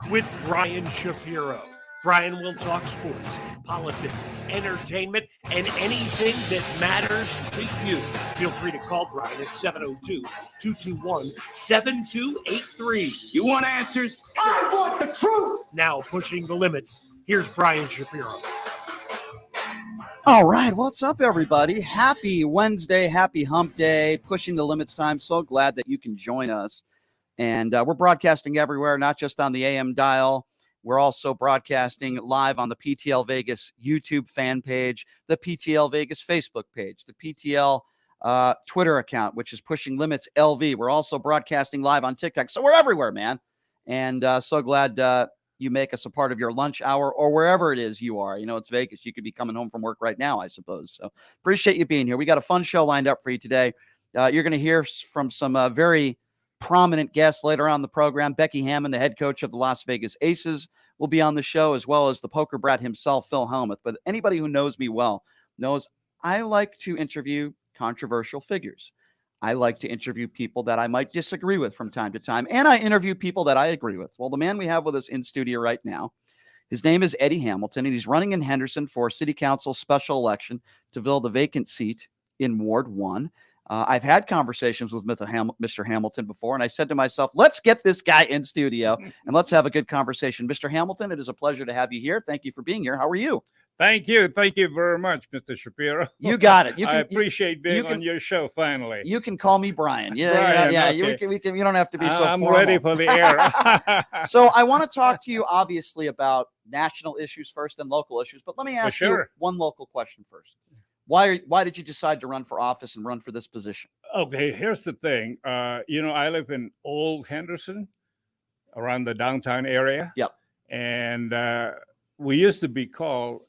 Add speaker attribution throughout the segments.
Speaker 1: with Brian Shapiro. Brian will talk sports, politics, entertainment, and anything that matters to you. Feel free to call Brian at 702-221-7283.
Speaker 2: You want answers? I want the truth!
Speaker 1: Now pushing the limits, here's Brian Shapiro.
Speaker 3: All right, what's up, everybody? Happy Wednesday, happy hump day, pushing the limits time. So glad that you can join us. And we're broadcasting everywhere, not just on the AM dial. We're also broadcasting live on the PTL Vegas YouTube fan page, the PTL Vegas Facebook page, the PTL Twitter account, which is Pushing Limits LV. We're also broadcasting live on TikTok. So we're everywhere, man. And so glad you make us a part of your lunch hour or wherever it is you are. You know, it's Vegas. You could be coming home from work right now, I suppose. So appreciate you being here. We got a fun show lined up for you today. You're going to hear from some very prominent guests later on in the program. Becky Hammond, the head coach of the Las Vegas Aces, will be on the show, as well as the poker brat himself, Phil Hellmuth. But anybody who knows me well knows I like to interview controversial figures. I like to interview people that I might disagree with from time to time, and I interview people that I agree with. Well, the man we have with us in studio right now, his name is Eddie Hamilton, and he's running in Henderson for City Council special election to fill the vacant seat in Ward 1. I've had conversations with Mr. Hamilton before, and I said to myself, let's get this guy in studio and let's have a good conversation. Mr. Hamilton, it is a pleasure to have you here. Thank you for being here. How are you?
Speaker 4: Thank you. Thank you very much, Mr. Shapiro.
Speaker 3: You got it.
Speaker 4: I appreciate being on your show finally.
Speaker 3: You can call me Brian. Yeah,
Speaker 4: Brian,
Speaker 3: yeah.
Speaker 4: okay.
Speaker 3: You don't have to be so
Speaker 4: I'm
Speaker 3: formal.
Speaker 4: ready for the air.
Speaker 3: So I want to talk to you, obviously, about national issues first and local issues. But let me ask you one local question first. Why did you decide to run for office and run for this position?
Speaker 4: Okay, here's the thing. I live in Old Henderson, around the downtown area.
Speaker 3: Yep.
Speaker 4: And we used to be called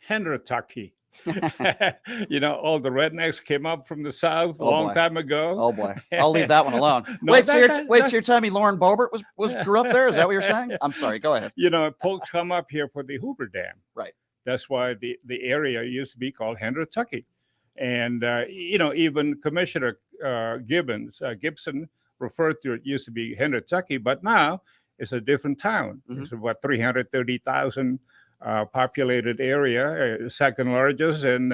Speaker 4: Hendertucky. All the rednecks came up from the South a long time ago.
Speaker 3: Oh, boy. I'll leave that one alone. So you're telling me Lauren Boebert grew up there? Is that what you're saying? I'm sorry. Go ahead.
Speaker 4: Folks come up here for the Hoover Dam.
Speaker 3: Right.
Speaker 4: That's why the area used to be called Hendertucky. And, even Commissioner Gibson referred to it used to be Hendertucky, but now it's a different town. Mm-hmm. It's about 330,000 populated area, second largest in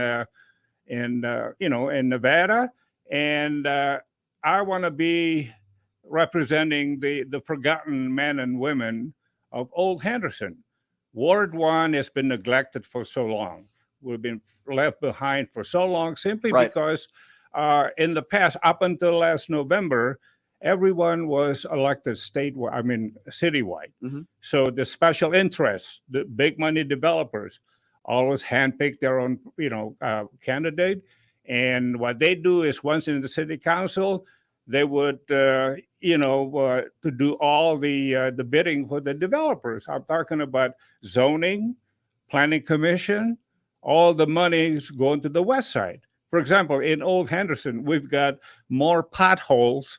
Speaker 4: Nevada. And I want to be representing the forgotten men and women of Old Henderson. Ward 1 has been neglected for so long. We've been left behind for so long simply because in the past, up until last November, everyone was elected citywide. Mm-hmm. So the special interests, the big money developers, always handpick their own, candidate. And what they do is once in the city council, they would, to do all the bidding for the developers. I'm talking about zoning, planning commission, all the money is going to the west side. For example, in Old Henderson, we've got more potholes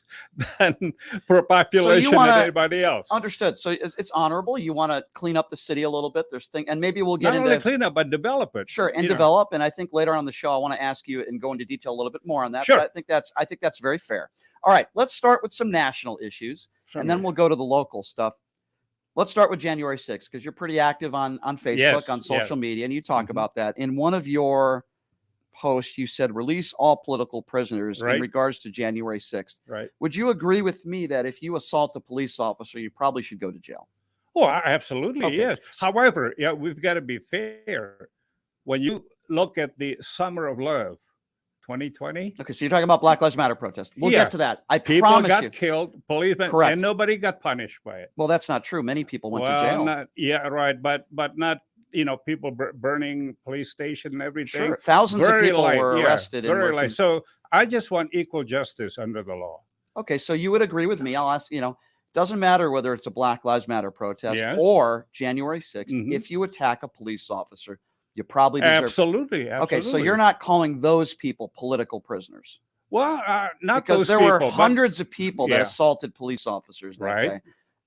Speaker 4: than per population than anybody else.
Speaker 3: Understood. So it's honorable. You want to clean up the city a little bit. And maybe we'll get
Speaker 4: Not only clean up, but develop it.
Speaker 3: Sure, and develop. And I think later on the show, I want to ask you and go into detail a little bit more on that.
Speaker 4: Sure.
Speaker 3: But I think that's very fair. All right, let's start with some national issues, and then we'll go to the local stuff. Let's start with January 6th, because you're pretty active on Facebook, on social media, and you talk about that. In one of your posts, you said, release all political prisoners in regards to January 6th.
Speaker 4: Right.
Speaker 3: Would you agree with me that if you assault a police officer, you probably should go to jail?
Speaker 4: Oh, absolutely, yes. However, we've got to be fair. When you look at the Summer of Love, 2020.
Speaker 3: Okay, so you're talking about Black Lives Matter protest. We'll get to that.
Speaker 4: People
Speaker 3: promise
Speaker 4: got
Speaker 3: you.
Speaker 4: killed, policemen,
Speaker 3: Correct.
Speaker 4: and nobody got punished by it.
Speaker 3: Well, that's not true. Many people went to jail.
Speaker 4: But not people burning police station and everything.
Speaker 3: Sure, thousands of people were arrested.
Speaker 4: Very light. So I just want equal justice under the law.
Speaker 3: Okay, so you would agree with me. I'll ask. Doesn't matter whether it's a Black Lives Matter protest or January 6th. Mm-hmm. If you attack a police officer, you probably deserve.
Speaker 4: Absolutely.
Speaker 3: Okay, so you're not calling those people political prisoners.
Speaker 4: Well, not
Speaker 3: because
Speaker 4: those
Speaker 3: there
Speaker 4: people,
Speaker 3: were hundreds of people that assaulted police officers that day.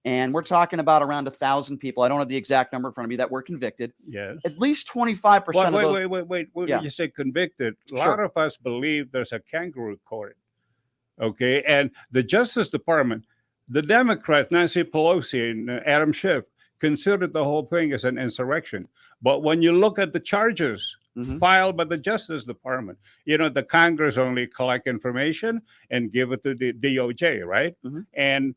Speaker 3: And we're talking about around 1,000 people. I don't have the exact number in front of me that were convicted.
Speaker 4: Yes.
Speaker 3: At least 25% of those.
Speaker 4: Wait. When you say convicted, a lot of us believe there's a kangaroo court. Okay. And the Justice Department, The Democrats, Nancy Pelosi and Adam Schiff, considered the whole thing as an insurrection. But when you look at the charges filed by the Justice Department, the Congress only collect information and give it to the DOJ, right? And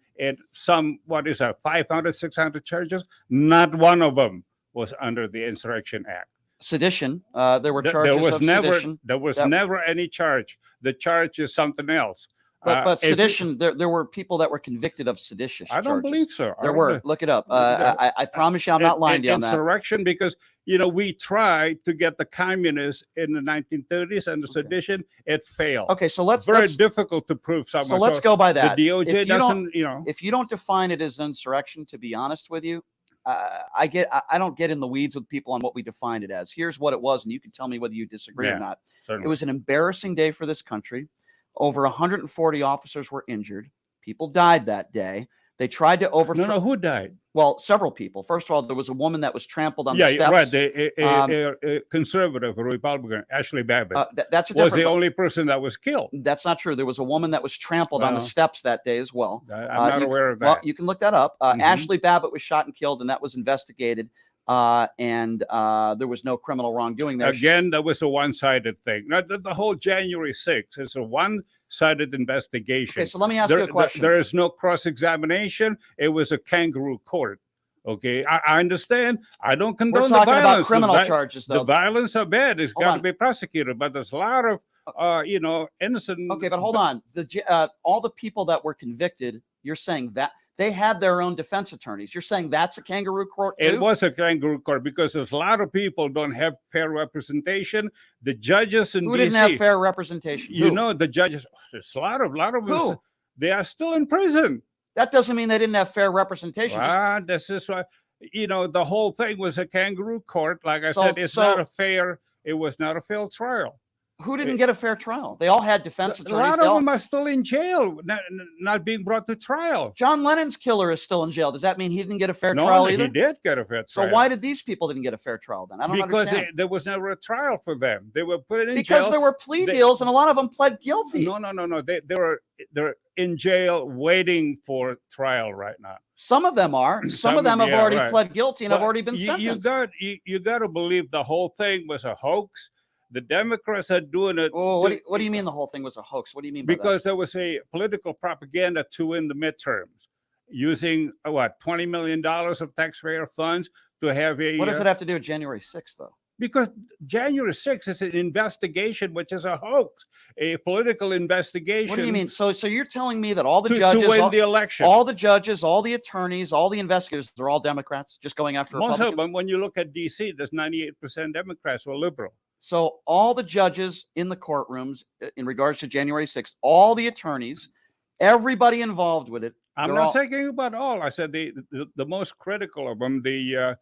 Speaker 4: some, 500, 600 charges? Not one of them was under the Insurrection Act.
Speaker 3: Sedition. There were charges of sedition.
Speaker 4: There was never any charge. The charge is something else.
Speaker 3: But sedition, there were people that were convicted of seditious charges.
Speaker 4: I don't believe so.
Speaker 3: There were. Look it up. I promise you I'm not lying to you on that.
Speaker 4: Insurrection, because, we tried to get the communists in the 1930s and the sedition, it failed.
Speaker 3: Okay, so let's
Speaker 4: difficult to prove something.
Speaker 3: So let's go by that.
Speaker 4: The DOJ doesn't,
Speaker 3: If you don't define it as insurrection, to be honest with you, I don't get in the weeds with people on what we defined it as. Here's what it was, and you can tell me whether you disagree or not.
Speaker 4: Certainly.
Speaker 3: It was an embarrassing day for this country. Over 140 officers were injured. People died that day. They tried to overthrow.
Speaker 4: No, who died?
Speaker 3: Well, several people. First of all, there was a woman that was trampled on the steps.
Speaker 4: Yeah, right. A conservative, a Republican, Ashley Babbitt,
Speaker 3: was
Speaker 4: the only person that was killed.
Speaker 3: That's not true. There was a woman that was trampled on the steps that day as well.
Speaker 4: I'm not aware of that.
Speaker 3: Well, you can look that up. Ashley Babbitt was shot and killed, and that was investigated. And there was no criminal wrongdoing there.
Speaker 4: Again, that was a one-sided thing. The whole January 6th is a one-sided investigation.
Speaker 3: Okay, so let me ask you a question.
Speaker 4: There is no cross-examination. It was a kangaroo court. Okay, I understand. I don't condone the violence.
Speaker 3: We're talking about criminal charges, though.
Speaker 4: The violence are bad. It's got to be prosecuted. But there's a lot of, innocent.
Speaker 3: Okay, but hold on. All the people that were convicted, you're saying that they had their own defense attorneys. You're saying that's a kangaroo court too?
Speaker 4: It was a kangaroo court because there's a lot of people don't have fair representation. The judges in
Speaker 3: Who
Speaker 4: DC,
Speaker 3: didn't have fair representation?
Speaker 4: The judges. There's a lot of them.
Speaker 3: Who?
Speaker 4: They are still in prison.
Speaker 3: That doesn't mean they didn't have fair representation.
Speaker 4: This is why. The whole thing was a kangaroo court. Like I said, not a fair. It was not a fair trial.
Speaker 3: Who didn't get a fair trial? They all had defense attorneys.
Speaker 4: A lot of them are still in jail, not being brought to trial.
Speaker 3: John Lennon's killer is still in jail. Does that mean he didn't get a fair trial either?
Speaker 4: No, he did get a fair trial.
Speaker 3: So why did these people didn't get a fair trial then? I don't understand.
Speaker 4: Because there was never a trial for them. They were put in jail.
Speaker 3: Because there were plea deals, and a lot of them pled guilty.
Speaker 4: No. They're in jail waiting for trial right now.
Speaker 3: Some of them are. Some of them have already pled guilty and have already been sentenced.
Speaker 4: You got to believe the whole thing was a hoax. The Democrats are doing it.
Speaker 3: Oh, what do you mean the whole thing was a hoax? What do you mean by
Speaker 4: because
Speaker 3: that?
Speaker 4: There was a political propaganda to win the midterms, using $20 million of taxpayer funds to have a.
Speaker 3: What does it have to do with January 6th, though?
Speaker 4: Because January 6th is an investigation, which is a hoax, a political investigation.
Speaker 3: What do you mean? So you're telling me that all the judges
Speaker 4: to win the election,
Speaker 3: all the judges, all the attorneys, all the investigators, they're all Democrats, just going after
Speaker 4: most
Speaker 3: Republicans?
Speaker 4: of them. When you look at DC, there's 98% Democrats or liberal.
Speaker 3: So all the judges in the courtrooms in regards to January 6th, all the attorneys, everybody involved with it.
Speaker 4: I'm not saying about all. I said the most critical of them, the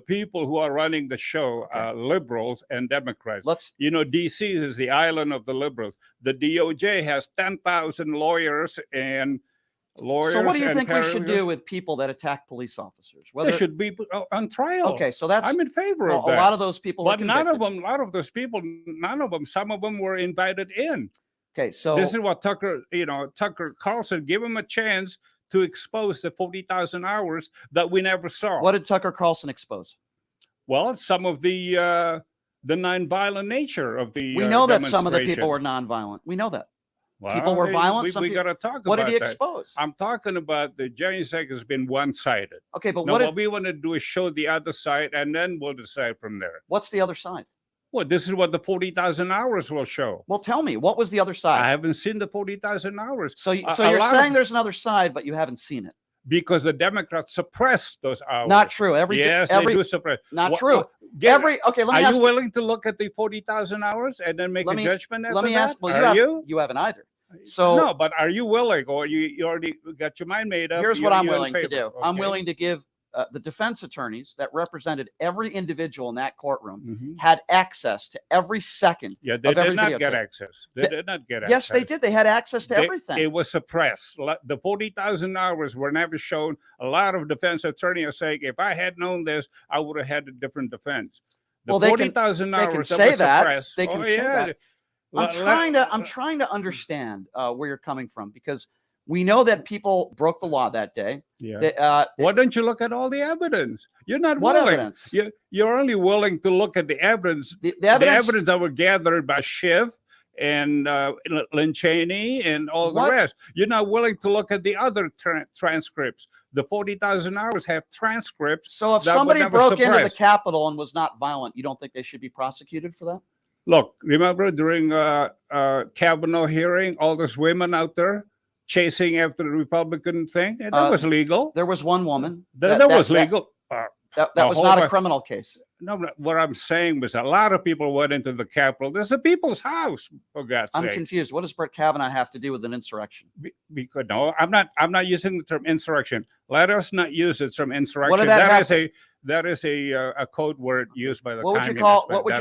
Speaker 4: people who are running the show, liberals and Democrats. DC is the island of the liberals. The DOJ has 10,000 lawyers and lawyers.
Speaker 3: So what do you think we should do with people that attack police officers?
Speaker 4: They should be on trial.
Speaker 3: Okay, so I'm
Speaker 4: in favor of that.
Speaker 3: A lot of those people,
Speaker 4: but none of them. Some of them were invited in.
Speaker 3: Okay, so
Speaker 4: this is what Tucker Carlson, give him a chance to expose the 40,000 hours that we never saw.
Speaker 3: What did Tucker Carlson expose?
Speaker 4: Well, some of the nonviolent nature of the.
Speaker 3: We know that some of the people were nonviolent. We know that.
Speaker 4: Well,
Speaker 3: people were violent.
Speaker 4: We got to talk about that.
Speaker 3: What did he expose?
Speaker 4: I'm talking about the January 2nd has been one-sided.
Speaker 3: Okay, but
Speaker 4: what we want to do is show the other side, and then we'll decide from there.
Speaker 3: What's the other side?
Speaker 4: Well, this is what the 40,000 hours will show.
Speaker 3: Well, tell me, what was the other side?
Speaker 4: I haven't seen the 40,000 hours.
Speaker 3: So you're saying there's another side, but you haven't seen it.
Speaker 4: Because the Democrats suppressed those hours.
Speaker 3: Not true.
Speaker 4: Yes, they do suppress.
Speaker 3: Not true. Okay, let me ask.
Speaker 4: Are you willing to look at the 40,000 hours and then make a judgment after that?
Speaker 3: Let me ask. Well, you haven't either. So
Speaker 4: no, but are you willing, or you already got your mind made up?
Speaker 3: Here's what I'm willing to do. Okay. I'm willing to give the defense attorneys that represented every individual in that courtroom had access to every second.
Speaker 4: Yeah, they did not get access. They did not get access.
Speaker 3: Yes, they did. They had access to everything.
Speaker 4: It was suppressed. The 40,000 hours were never shown. A lot of defense attorneys are saying, if I had known this, I would have had a different defense. The 40,000 hours
Speaker 3: can say that.
Speaker 4: Suppressed.
Speaker 3: They can say that. I'm trying to understand where you're coming from, because We know that people broke the law that day.
Speaker 4: Yeah. Why don't you look at all the evidence? You're not
Speaker 3: What
Speaker 4: willing.
Speaker 3: evidence?
Speaker 4: You're only willing to look at the evidence.
Speaker 3: The evidence
Speaker 4: that were gathered by Schiff and Lynn Cheney and all the rest. You're not willing to look at the other transcripts. The 40,000 hours have transcripts.
Speaker 3: So if somebody broke into the Capitol and was not violent, you don't think they should be prosecuted for that?
Speaker 4: Look, remember during Kavanaugh hearing, all those women out there chasing after the Republican thing? And that was legal.
Speaker 3: There was one woman.
Speaker 4: That was legal.
Speaker 3: That was not a criminal case.
Speaker 4: No, what I'm saying was a lot of people went into the Capitol. This is a people's house, for God's sake.
Speaker 3: I'm confused. What does Brett Kavanaugh have to do with an insurrection?
Speaker 4: Because no, I'm not using the term insurrection. Let us not use the term insurrection.
Speaker 3: What did
Speaker 4: that is a code word used by the
Speaker 3: What would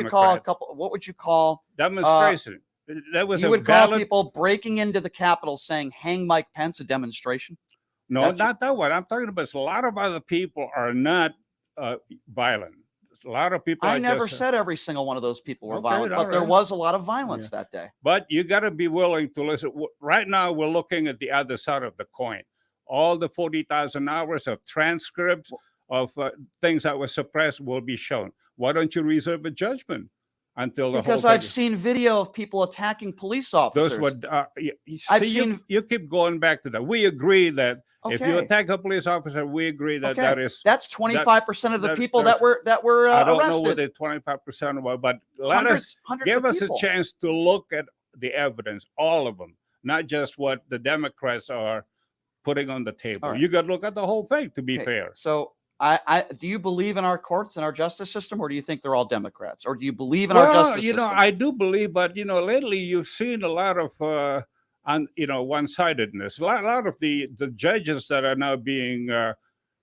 Speaker 3: you call
Speaker 4: demonstration? That was
Speaker 3: you would call people breaking into the Capitol saying "Hang Mike Pence" a demonstration?
Speaker 4: No, not that one. I'm talking about a lot of other people are not violent. A lot of people.
Speaker 3: I never said every single one of those people were violent, but there was a lot of violence that day.
Speaker 4: But you got to be willing to listen. Right now, we're looking at the other side of the coin. All the 40,000 hours of transcripts of things that were suppressed will be shown. Why don't you reserve a judgment until the
Speaker 3: because
Speaker 4: whole
Speaker 3: I've seen video of people attacking police officers.
Speaker 4: Those would you keep going back to that. We agree that if you attack a police officer, we agree that
Speaker 3: that's 25% of the people that were
Speaker 4: I don't
Speaker 3: arrested.
Speaker 4: know what the 25% were, but give us a chance to look at the evidence, all of them, not just what the Democrats are putting on the table.
Speaker 3: Right.
Speaker 4: You got to look at the whole thing to be fair.
Speaker 3: So I do you believe in our courts and our justice system, or do you think they're all Democrats, or do you believe in our justice system?
Speaker 4: I do believe, but lately you've seen a lot of one-sidedness. A lot of the judges that are now being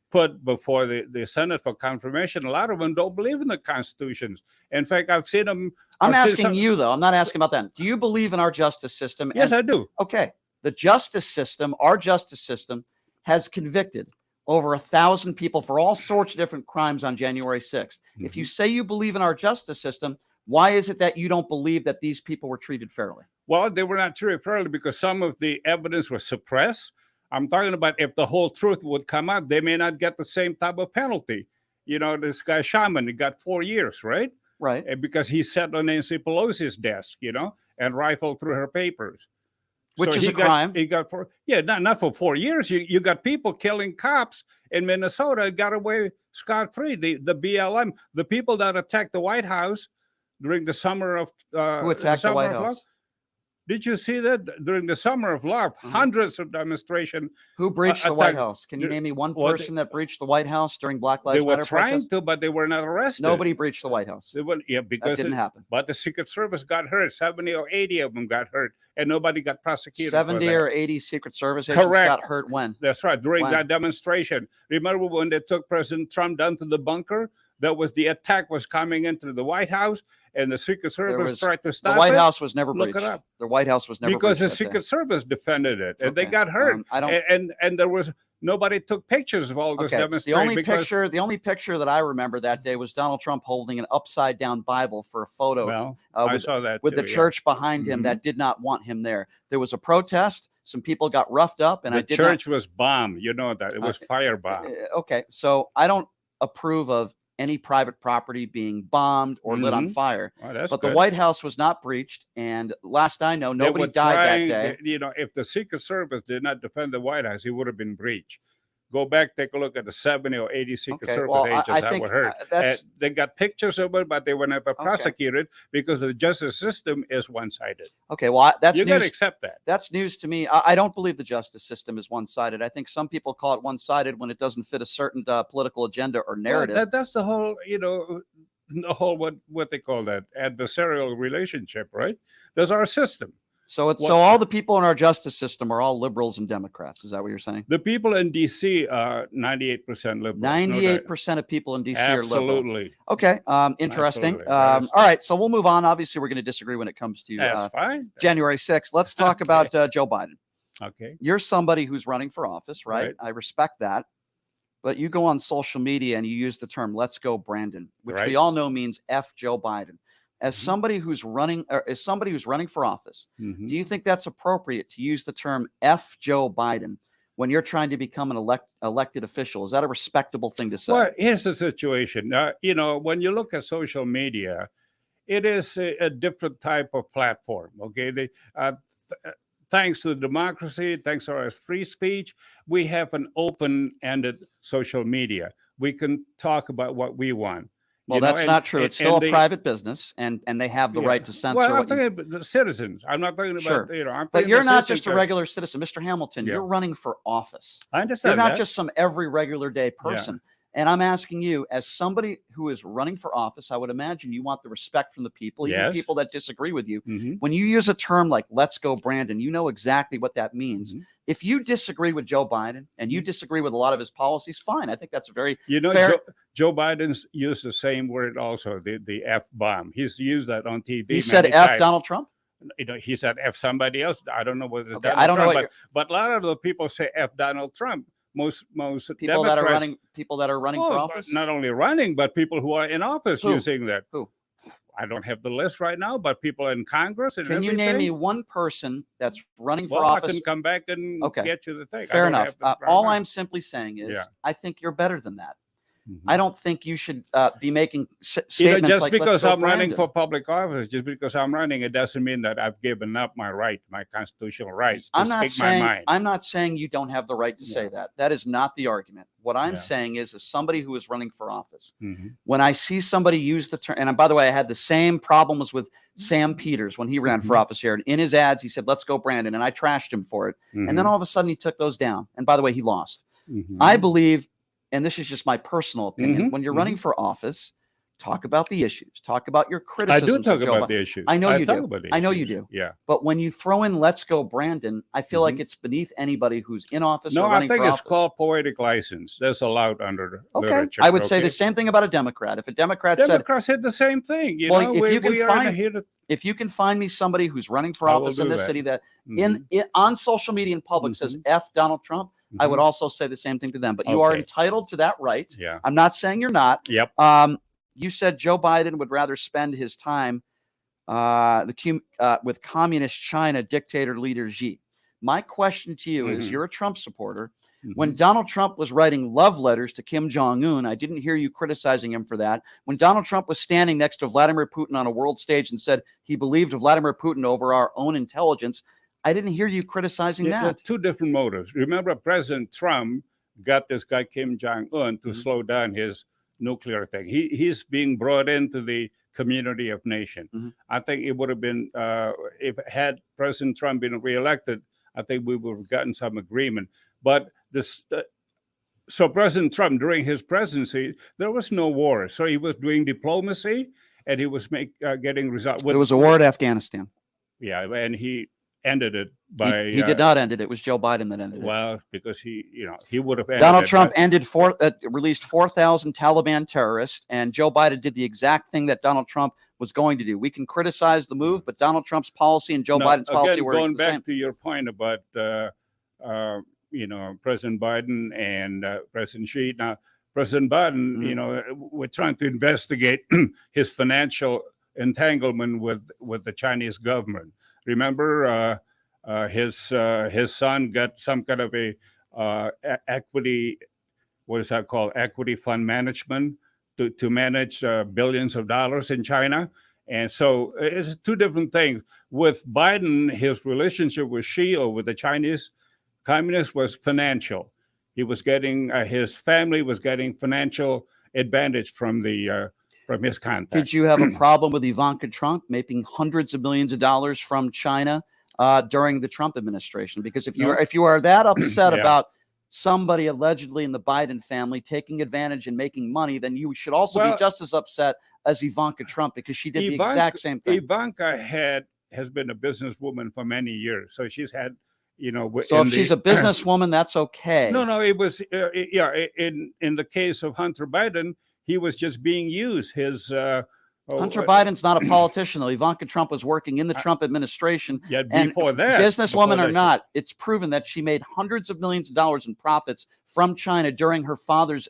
Speaker 4: put before the Senate for confirmation, a lot of them don't believe in the constitutions. In fact, I've seen them.
Speaker 3: I'm asking you, though. I'm not asking about them. Do you believe in our justice system?
Speaker 4: Yes, I do.
Speaker 3: Okay. The justice system, our justice system, has convicted over 1,000 people for all sorts of different crimes on January 6th. Mm-hmm. If you say you believe in our justice system, why is it that you don't believe that these people were treated fairly?
Speaker 4: Well, they were not treated fairly because some of the evidence was suppressed. I'm talking about if the whole truth would come out, they may not get the same type of penalty. This guy Shaman, he got 4 years, right?
Speaker 3: Right.
Speaker 4: Because he sat on Nancy Pelosi's desk, and rifled through her papers.
Speaker 3: Which is a crime.
Speaker 4: He got not for 4 years. You got people killing cops in Minnesota got away scot-free. The BLM, the people that attacked the White House during the summer of
Speaker 3: who attacked the White House?
Speaker 4: Did you see that during the summer of love? Mm-hmm. Hundreds of demonstrations.
Speaker 3: Who breached the White House? Can you name me one person that breached the White House during Black Lives Matter protests?
Speaker 4: They were trying to, but they were not arrested.
Speaker 3: Nobody breached the White House.
Speaker 4: Because
Speaker 3: that didn't happen.
Speaker 4: But the Secret Service got hurt. 70 or 80 of them got hurt, and nobody got prosecuted.
Speaker 3: 70 or 80 Secret Service agents got hurt when?
Speaker 4: That's right, during that demonstration. Remember when they took President Trump down to the bunker? The attack was coming into the White House, and the Secret Service tried to stop it.
Speaker 3: The White House was never breached.
Speaker 4: Look it up.
Speaker 3: The White House was never breached.
Speaker 4: Because the Secret Service defended it, and they got hurt. And there was nobody took pictures of all this demonstration.
Speaker 3: The only picture that I remember that day was Donald Trump holding an upside down Bible for a photo.
Speaker 4: Well, I saw that
Speaker 3: with the church behind him that did not want him there. There was a protest. Some people got roughed up, and
Speaker 4: the church was bombed. You know that it was firebombed.
Speaker 3: Okay, so I don't approve of any private property being bombed or lit on fire. But the White House was not breached. And last I know, nobody died that day.
Speaker 4: If the Secret Service did not defend the White House, it would have been breached. Go back, take a look at the 70 or 80 Secret Service agents that were hurt. They got pictures of it, but they were never prosecuted because the justice system is one-sided.
Speaker 3: Okay, well, that's
Speaker 4: you got to accept that.
Speaker 3: That's news to me. I don't believe the justice system is one-sided. I think some people call it one-sided when it doesn't fit a certain political agenda or narrative.
Speaker 4: Well, that's the whole, the whole what they call that adversarial relationship, right? There's our system.
Speaker 3: So all the people in our justice system are all liberals and Democrats. Is that what you're saying?
Speaker 4: The people in D.C. are 98% liberal.
Speaker 3: 98% of people in D.C. are liberal.
Speaker 4: Absolutely.
Speaker 3: Okay. Interesting. All right. So we'll move on. Obviously, we're going to disagree when it comes to January 6th. Let's talk about Joe Biden.
Speaker 4: Okay.
Speaker 3: You're somebody who's running for office, right? I respect that. But you go on social media and you use the term "Let's go Brandon," which we all know means F Joe Biden. as somebody who's running for office, do you think that's appropriate to use the term F Joe Biden when you're trying to become an elected official? Is that a respectable thing to say?
Speaker 4: Well, here's the situation. When you look at social media, it is a different type of platform. Okay, thanks to democracy, thanks to our free speech, we have an open-ended social media. We can talk about what we want.
Speaker 3: Well, that's not true. It's still a private business, and they have the right to censor.
Speaker 4: Well, I'm talking about the citizens. I'm not talking about,
Speaker 3: sure. But you're not just a regular citizen, Mr. Hamilton. You're running for office.
Speaker 4: I understand.
Speaker 3: You're not just some every regular day person. And I'm asking you, as somebody who is running for office, I would imagine you want the respect from the people, even people that disagree with you. When you use a term like "Let's go, Brandon," you know exactly what that means. If you disagree with Joe Biden and you disagree with a lot of his policies, fine. I think that's a very fair.
Speaker 4: Joe Biden's used the same word also, the F bomb. He's used that on TV.
Speaker 3: He said F Donald Trump?
Speaker 4: He said F somebody else. I don't know whether it's
Speaker 3: I don't
Speaker 4: Trump,
Speaker 3: know.
Speaker 4: But a lot of the people say F Donald Trump. Most
Speaker 3: people that are running for office,
Speaker 4: not only running, but people who are in office using that.
Speaker 3: Who?
Speaker 4: I don't have the list right now, but people in Congress and
Speaker 3: can you name me one person that's running for office?
Speaker 4: I can come back and get you the thing.
Speaker 3: Fair enough. All I'm simply saying is, I think you're better than that. I don't think you should be making statements
Speaker 4: just
Speaker 3: like,
Speaker 4: because I'm running
Speaker 3: Brandon.
Speaker 4: for public office, just because I'm running, it doesn't mean that I've given up my constitutional rights to speak my mind.
Speaker 3: I'm not saying you don't have the right to say that. That is not the argument. What I'm saying is, as somebody who is running for office, when I see somebody use the term, and by the way, I had the same problems with Sam Peters when he ran for office here. And in his ads, he said, "Let's go, Brandon," and I trashed him for it. And then all of a sudden, he took those down. And by the way, he lost. I believe. And this is just my personal opinion. When you're running for office, talk about the issues. Talk about your criticisms.
Speaker 4: I do talk about the issues.
Speaker 3: I know you do. I know you do.
Speaker 4: Yeah.
Speaker 3: But when you throw in "Let's go, Brandon," I feel like it's beneath anybody who's in office or running for office.
Speaker 4: No, I think it's called poetic license. That's allowed under the literature.
Speaker 3: I would say the same thing about a Democrat. If a Democrat
Speaker 4: said the same thing.
Speaker 3: If you can find me somebody who's running for office in this city that on social media in public says F Donald Trump, I would also say the same thing to them. But you are entitled to that right.
Speaker 4: Yeah.
Speaker 3: I'm not saying you're not.
Speaker 4: Yep.
Speaker 3: You said Joe Biden would rather spend his time with communist China dictator leader Xi. My question to you is, you're a Trump supporter. When Donald Trump was writing love letters to Kim Jong-un, I didn't hear you criticizing him for that. When Donald Trump was standing next to Vladimir Putin on a world stage and said he believed Vladimir Putin over our own intelligence, I didn't hear you criticizing that.
Speaker 4: Two different motives. Remember, President Trump got this guy Kim Jong-un to slow down his nuclear thing. He's being brought into the community of nations. I think it would have been, if had President Trump been reelected, I think we would have gotten some agreement. But so President Trump, during his presidency, there was no war. So he was doing diplomacy, and he was getting results.
Speaker 3: There was a war at Afghanistan.
Speaker 4: Yeah, and he ended it by.
Speaker 3: He did not end it. It was Joe Biden that ended it.
Speaker 4: Well, because he would have ended
Speaker 3: Donald
Speaker 4: it,
Speaker 3: Trump released 4,000 Taliban terrorists, and Joe Biden did the exact thing that Donald Trump was going to do. We can criticize the move, but Donald Trump's policy and Joe Biden's policy were
Speaker 4: going
Speaker 3: the same.
Speaker 4: back to your point about President Biden and President Xi. Now, President Biden, we're trying to investigate his financial entanglement with the Chinese government. Remember, his son got some kind of a equity, what is that called? Equity fund management to manage billions of dollars in China. And so it's two different things. With Biden, his relationship with Xi or with the Chinese communists was financial. He was getting, his family was getting financial advantage from his contact.
Speaker 3: Did you have a problem with Ivanka Trump making hundreds of millions of dollars from China during the Trump administration? Because if you are that upset about somebody allegedly in the Biden family taking advantage and making money, then you should also be just as upset as Ivanka Trump, because she did the exact same thing.
Speaker 4: Ivanka has been a businesswoman for many years, so she's had.
Speaker 3: So if she's a businesswoman, that's okay.
Speaker 4: No, it was in the case of Hunter Biden, he was just being used. Hunter
Speaker 3: Biden's not a politician, though. Ivanka Trump was working in the Trump administration.
Speaker 4: Yeah, before that,
Speaker 3: businesswoman or not, it's proven that she made hundreds of millions of dollars in profits from China during her father's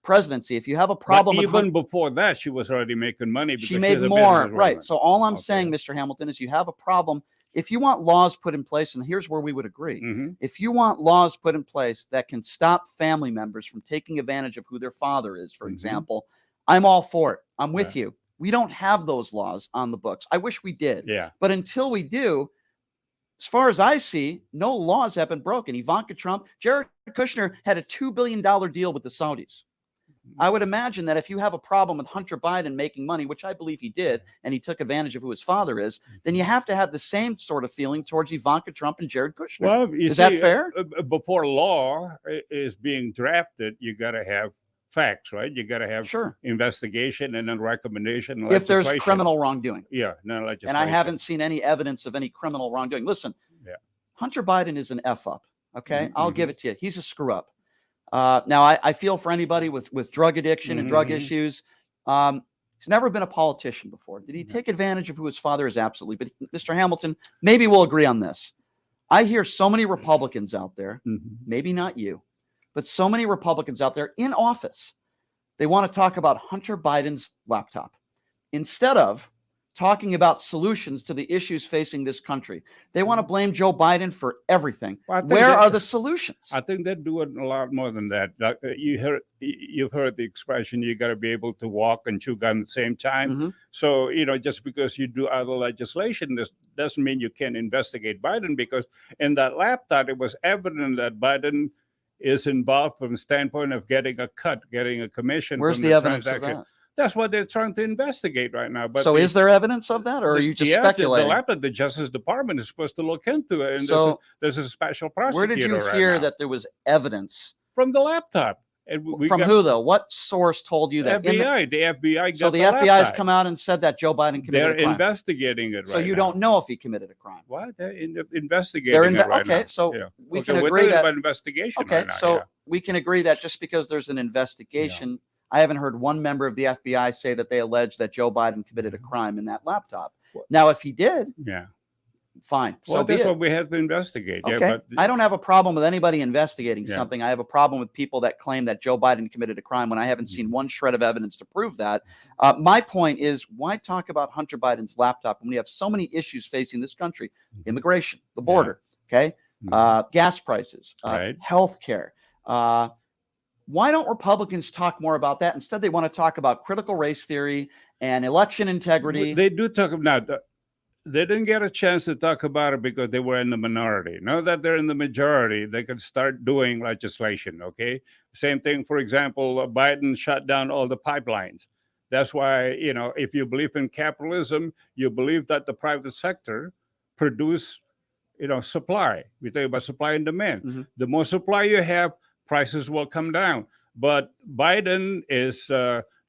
Speaker 3: presidency. If you have a problem
Speaker 4: But
Speaker 3: with
Speaker 4: even before that, she was already making money because
Speaker 3: she made
Speaker 4: she's a
Speaker 3: more,
Speaker 4: businesswoman.
Speaker 3: right? So all I'm
Speaker 4: Okay.
Speaker 3: saying, Mr. Hamilton, is you have a problem. If you want laws put in place, and here's where we would agree.
Speaker 4: Mhm.
Speaker 3: If you want laws put in place that can stop family members from taking advantage of who their father is, for
Speaker 4: Mhm.
Speaker 3: example, I'm all for it. I'm with
Speaker 4: Yeah.
Speaker 3: you. We don't have those laws on the books. I wish we did.
Speaker 4: Yeah.
Speaker 3: But until we do, as far as I see, no laws have been broken. Ivanka Trump, Jared Kushner had a $2 billion deal with the Saudis. I would imagine that if you have a problem with Hunter Biden making money, which I believe he did, and he took advantage of who his father is, then you have to have the same sort of feeling towards Ivanka Trump and Jared Kushner.
Speaker 4: Well, you
Speaker 3: is
Speaker 4: see,
Speaker 3: that fair?
Speaker 4: Before law is being drafted, you got to have facts, right? You got to have
Speaker 3: Sure.
Speaker 4: investigation and then recommendation. And
Speaker 3: If there's
Speaker 4: legislation.
Speaker 3: criminal wrongdoing.
Speaker 4: Yeah, no legislation.
Speaker 3: And I haven't seen any evidence of any criminal wrongdoing. Listen,
Speaker 4: Yeah.
Speaker 3: Hunter Biden is an F up. Okay.
Speaker 4: Mhm,
Speaker 3: I'll
Speaker 4: mhm.
Speaker 3: give it to you. He's a screw up. Now, I feel for anybody with drug addiction and drug
Speaker 4: Mhm.
Speaker 3: issues. He's never been a politician before. Did he
Speaker 4: Yeah.
Speaker 3: take advantage of who his father is? Absolutely. But Mr. Hamilton, maybe we'll agree on this. I hear so many Republicans out there,
Speaker 4: Mhm.
Speaker 3: maybe not you, but so many Republicans out there in office. They want to talk about Hunter Biden's laptop instead of talking about solutions to the issues facing this country. They want to blame Joe Biden for everything.
Speaker 4: Well, I think
Speaker 3: Where
Speaker 4: that-
Speaker 3: are the solutions?
Speaker 4: I think they're doing a lot more than that. You've heard the expression, you got to be able to walk and chew gum at the same time.
Speaker 3: Mhm.
Speaker 4: So, just because you do other legislation, this doesn't mean you can't investigate Biden, because in that laptop, it was evident that Biden is involved from the standpoint of getting a cut, getting a commission.
Speaker 3: Where's
Speaker 4: from
Speaker 3: the evidence of
Speaker 4: transaction.
Speaker 3: that?
Speaker 4: That's what they're trying to investigate right now. But
Speaker 3: So is there evidence of that, or are you just speculating?
Speaker 4: The Justice Department is supposed to look into it, and
Speaker 3: So
Speaker 4: there's a special prosecutor.
Speaker 3: where did you
Speaker 4: right
Speaker 3: hear
Speaker 4: now.
Speaker 3: that there was evidence?
Speaker 4: From the laptop? And
Speaker 3: From who, though? What source told you that?
Speaker 4: FBI. The FBI.
Speaker 3: So
Speaker 4: got
Speaker 3: the FBI has
Speaker 4: laptop.
Speaker 3: come out and said that Joe Biden committed
Speaker 4: They're
Speaker 3: a crime.
Speaker 4: investigating it.
Speaker 3: So
Speaker 4: right
Speaker 3: you
Speaker 4: now.
Speaker 3: don't know if he committed a crime.
Speaker 4: What? They're investigating it right now.
Speaker 3: Okay, so
Speaker 4: Yeah.
Speaker 3: we
Speaker 4: Okay,
Speaker 3: can
Speaker 4: we're
Speaker 3: agree
Speaker 4: talking
Speaker 3: that.
Speaker 4: about investigation
Speaker 3: Okay,
Speaker 4: right now,
Speaker 3: so
Speaker 4: yeah.
Speaker 3: we can agree that just because there's an investigation, I haven't heard one member of the FBI say that they allege that Joe Biden committed a crime in that laptop. Now, if he did,
Speaker 4: Yeah.
Speaker 3: fine.
Speaker 4: Well,
Speaker 3: So be
Speaker 4: that's
Speaker 3: it.
Speaker 4: what we have to investigate.
Speaker 3: Okay.
Speaker 4: Yeah, but
Speaker 3: I don't have a problem with anybody investigating
Speaker 4: Yeah.
Speaker 3: something. I have a problem with people that claim that Joe Biden committed a crime when I haven't
Speaker 4: Mm-hmm.
Speaker 3: seen one shred of evidence to prove that. My point is, why talk about Hunter Biden's laptop when we have so many issues facing this country? Immigration, the border, okay, gas prices,
Speaker 4: Right.
Speaker 3: health care. Why don't Republicans talk more about that? Instead, they want to talk about critical race theory and election integrity.
Speaker 4: They do talk about that. They didn't get a chance to talk about it because they were in the minority. Now that they're in the majority, they can start doing legislation, okay? Same thing, for example, Biden shut down all the pipelines. That's why, if you believe in capitalism, you believe that the private sector produce, supply. We talk about supply and demand.
Speaker 3: Mhm.
Speaker 4: The more supply you have, prices will come down. But Biden is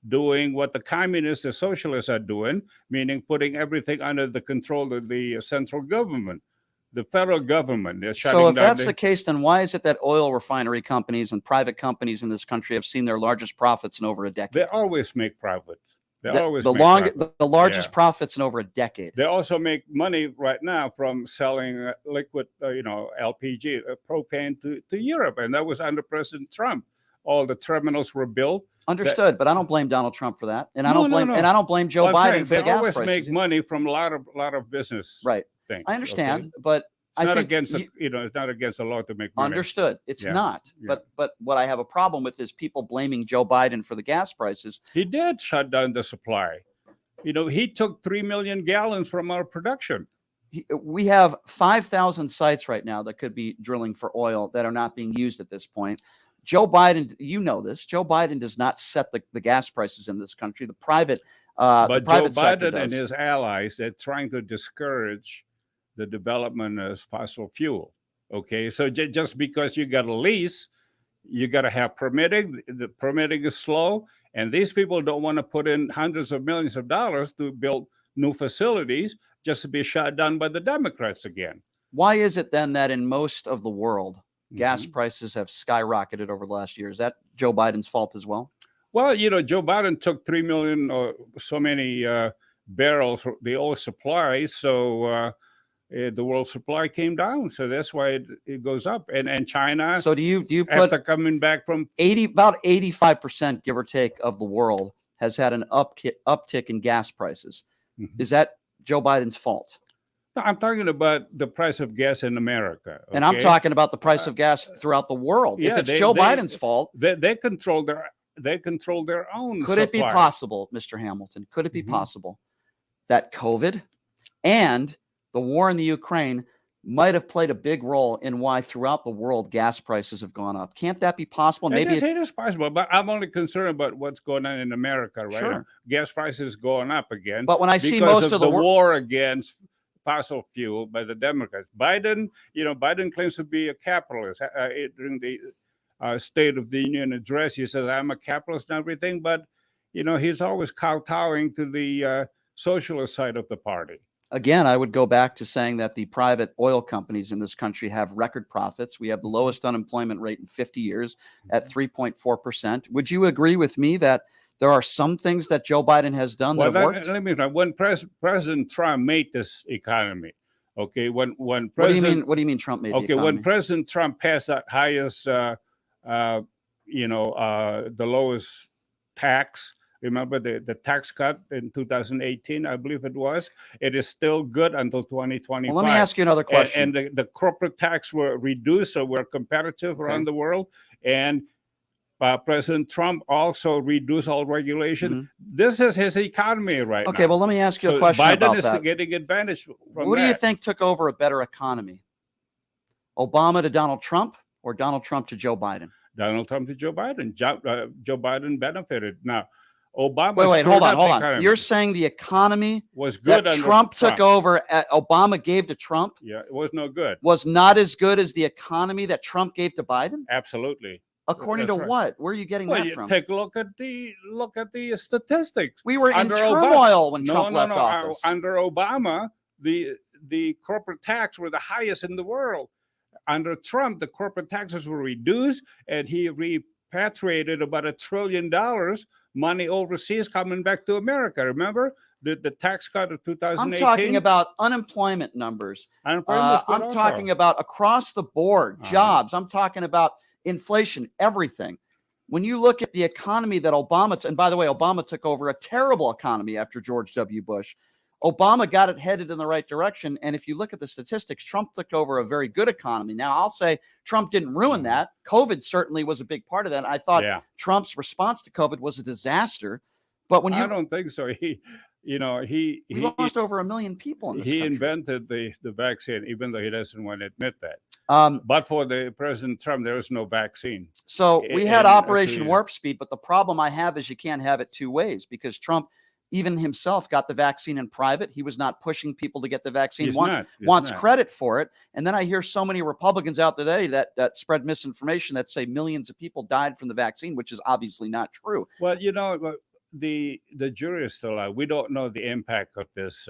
Speaker 4: doing what the communists, the socialists are doing, meaning putting everything under the control of the central government, the federal government. They're shutting
Speaker 3: So if
Speaker 4: down
Speaker 3: that's the case, then why is it that oil refinery companies and private companies in this country have seen their largest profits in over a decade?
Speaker 4: They always make profits. They always
Speaker 3: the
Speaker 4: make
Speaker 3: long,
Speaker 4: profit.
Speaker 3: the largest
Speaker 4: Yeah.
Speaker 3: profits in over a decade.
Speaker 4: They also make money right now from selling liquid, LPG, propane to Europe, and that was under President Trump. All the terminals were built.
Speaker 3: Understood, but I don't blame Donald Trump for that, and I
Speaker 4: No,
Speaker 3: don't
Speaker 4: no,
Speaker 3: blame
Speaker 4: no.
Speaker 3: and I don't blame Joe
Speaker 4: Well, I'm
Speaker 3: Biden
Speaker 4: saying
Speaker 3: for the
Speaker 4: they
Speaker 3: gas
Speaker 4: always
Speaker 3: prices.
Speaker 4: make money from a lot of business.
Speaker 3: Right,
Speaker 4: things.
Speaker 3: I understand,
Speaker 4: okay?
Speaker 3: but
Speaker 4: It's not
Speaker 3: think
Speaker 4: against
Speaker 3: you-
Speaker 4: it's not against the law to make money.
Speaker 3: understood. It's
Speaker 4: Yeah,
Speaker 3: not,
Speaker 4: yeah.
Speaker 3: but what I have a problem with is people blaming Joe Biden for the gas prices.
Speaker 4: He did shut down the supply. He took 3 million gallons from our production.
Speaker 3: We have 5,000 sites right now that could be drilling for oil that are not being used at this point. Joe Biden, you know this. Joe Biden does not set the gas prices in this country. The private,
Speaker 4: But Joe
Speaker 3: sector
Speaker 4: Biden and
Speaker 3: does.
Speaker 4: his allies, they're trying to discourage the development of fossil fuel. Okay, so just because you got a lease, you got to have permitting. The permitting is slow, and these people don't want to put in hundreds of millions of dollars to build new facilities just to be shut down by the Democrats again.
Speaker 3: Why is it then that in most of the world, gas
Speaker 4: Mhm.
Speaker 3: prices have skyrocketed over the last year? Is that Joe Biden's fault as well?
Speaker 4: Well, Joe Biden took 3 million or so many barrels, the oil supply. So the world supply came down. So that's why it goes up. And China,
Speaker 3: So do you put
Speaker 4: after coming back from
Speaker 3: about 85%, give or take, of the world has had an uptick in gas prices?
Speaker 4: Mhm.
Speaker 3: Is that Joe Biden's fault?
Speaker 4: No, I'm talking about the price of gas in America.
Speaker 3: And I'm
Speaker 4: okay?
Speaker 3: talking about the price of gas throughout the world. If
Speaker 4: yeah,
Speaker 3: it's Joe Biden's fault,
Speaker 4: They control their own.
Speaker 3: could it be
Speaker 4: supply.
Speaker 3: possible, Mr. Hamilton? Could it be
Speaker 4: Mhm.
Speaker 3: possible that COVID and the war in the Ukraine might have played a big role in why throughout the world gas prices have gone up? Can't that be possible? Maybe
Speaker 4: It is possible, but I'm only concerned about what's going on in America right
Speaker 3: Sure.
Speaker 4: now. Gas prices going up again.
Speaker 3: But when I see
Speaker 4: because
Speaker 3: most of the
Speaker 4: war against fossil fuel by the Democrats. Biden claims to be a capitalist. During the State of the Union address, he says, I'm a capitalist and everything, but, he's always kowtowing to the socialist side of the party.
Speaker 3: Again, I would go back to saying that the private oil companies in this country have record profits. We have the lowest unemployment rate in 50 years at 3.4%. Would you agree with me that there are some things that Joe Biden has done that have worked?
Speaker 4: Let me know. When President Trump made this economy, okay, when
Speaker 3: What
Speaker 4: President
Speaker 3: do you mean Trump made the
Speaker 4: okay,
Speaker 3: economy?
Speaker 4: when President Trump passed that highest, the lowest tax. Remember the tax cut in 2018, I believe it was. It is still good until 2025.
Speaker 3: Well, let me ask you another question.
Speaker 4: And the corporate tax were reduced, so we're competitive around the world. And President Trump also reduced all regulation. This is his economy right now.
Speaker 3: Okay, well, let me ask you a question
Speaker 4: Biden
Speaker 3: about
Speaker 4: is
Speaker 3: that.
Speaker 4: getting advantage from
Speaker 3: What do you
Speaker 4: that.
Speaker 3: think took over a better economy? Obama to Donald Trump or Donald Trump to Joe Biden?
Speaker 4: Donald Trump to Joe Biden. Joe Biden benefited. Now, Obama.
Speaker 3: Wait, hold on. You're saying the economy
Speaker 4: was good
Speaker 3: that
Speaker 4: under
Speaker 3: Trump took over, Obama gave to Trump?
Speaker 4: Yeah, it was no good.
Speaker 3: Was not as good as the economy that Trump gave to Biden?
Speaker 4: Absolutely.
Speaker 3: According to what? Where are you getting that from?
Speaker 4: Take a look at the statistics.
Speaker 3: We were in turmoil when Trump left office.
Speaker 4: Under Obama, the corporate tax were the highest in the world. Under Trump, the corporate taxes were reduced, and he repatriated about $1 trillion money overseas coming back to America. Remember the tax cut of 2018?
Speaker 3: I'm talking about unemployment numbers. I'm talking about across the board jobs. I'm talking about inflation, everything. When you look at the economy that Obama, and by the way, Obama took over a terrible economy after George W. Bush. Obama got it headed in the right direction. And if you look at the statistics, Trump took over a very good economy. Now, I'll say Trump didn't ruin that. COVID certainly was a big part of that. I thought Trump's response to COVID was a disaster. But when I
Speaker 4: don't think so. He
Speaker 3: lost over 1 million people in this country.
Speaker 4: Invented the vaccine, even though he doesn't want to admit that. But for the President Trump, there was no vaccine.
Speaker 3: So we had Operation Warp Speed, but the problem I have is you can't have it two ways, because Trump even himself got the vaccine in private. He was not pushing people to get the vaccine. Wants credit for it. And then I hear so many Republicans out today that spread misinformation that say millions of people died from the vaccine, which is obviously not true.
Speaker 4: Well, the jury is still out. We don't know the impact of this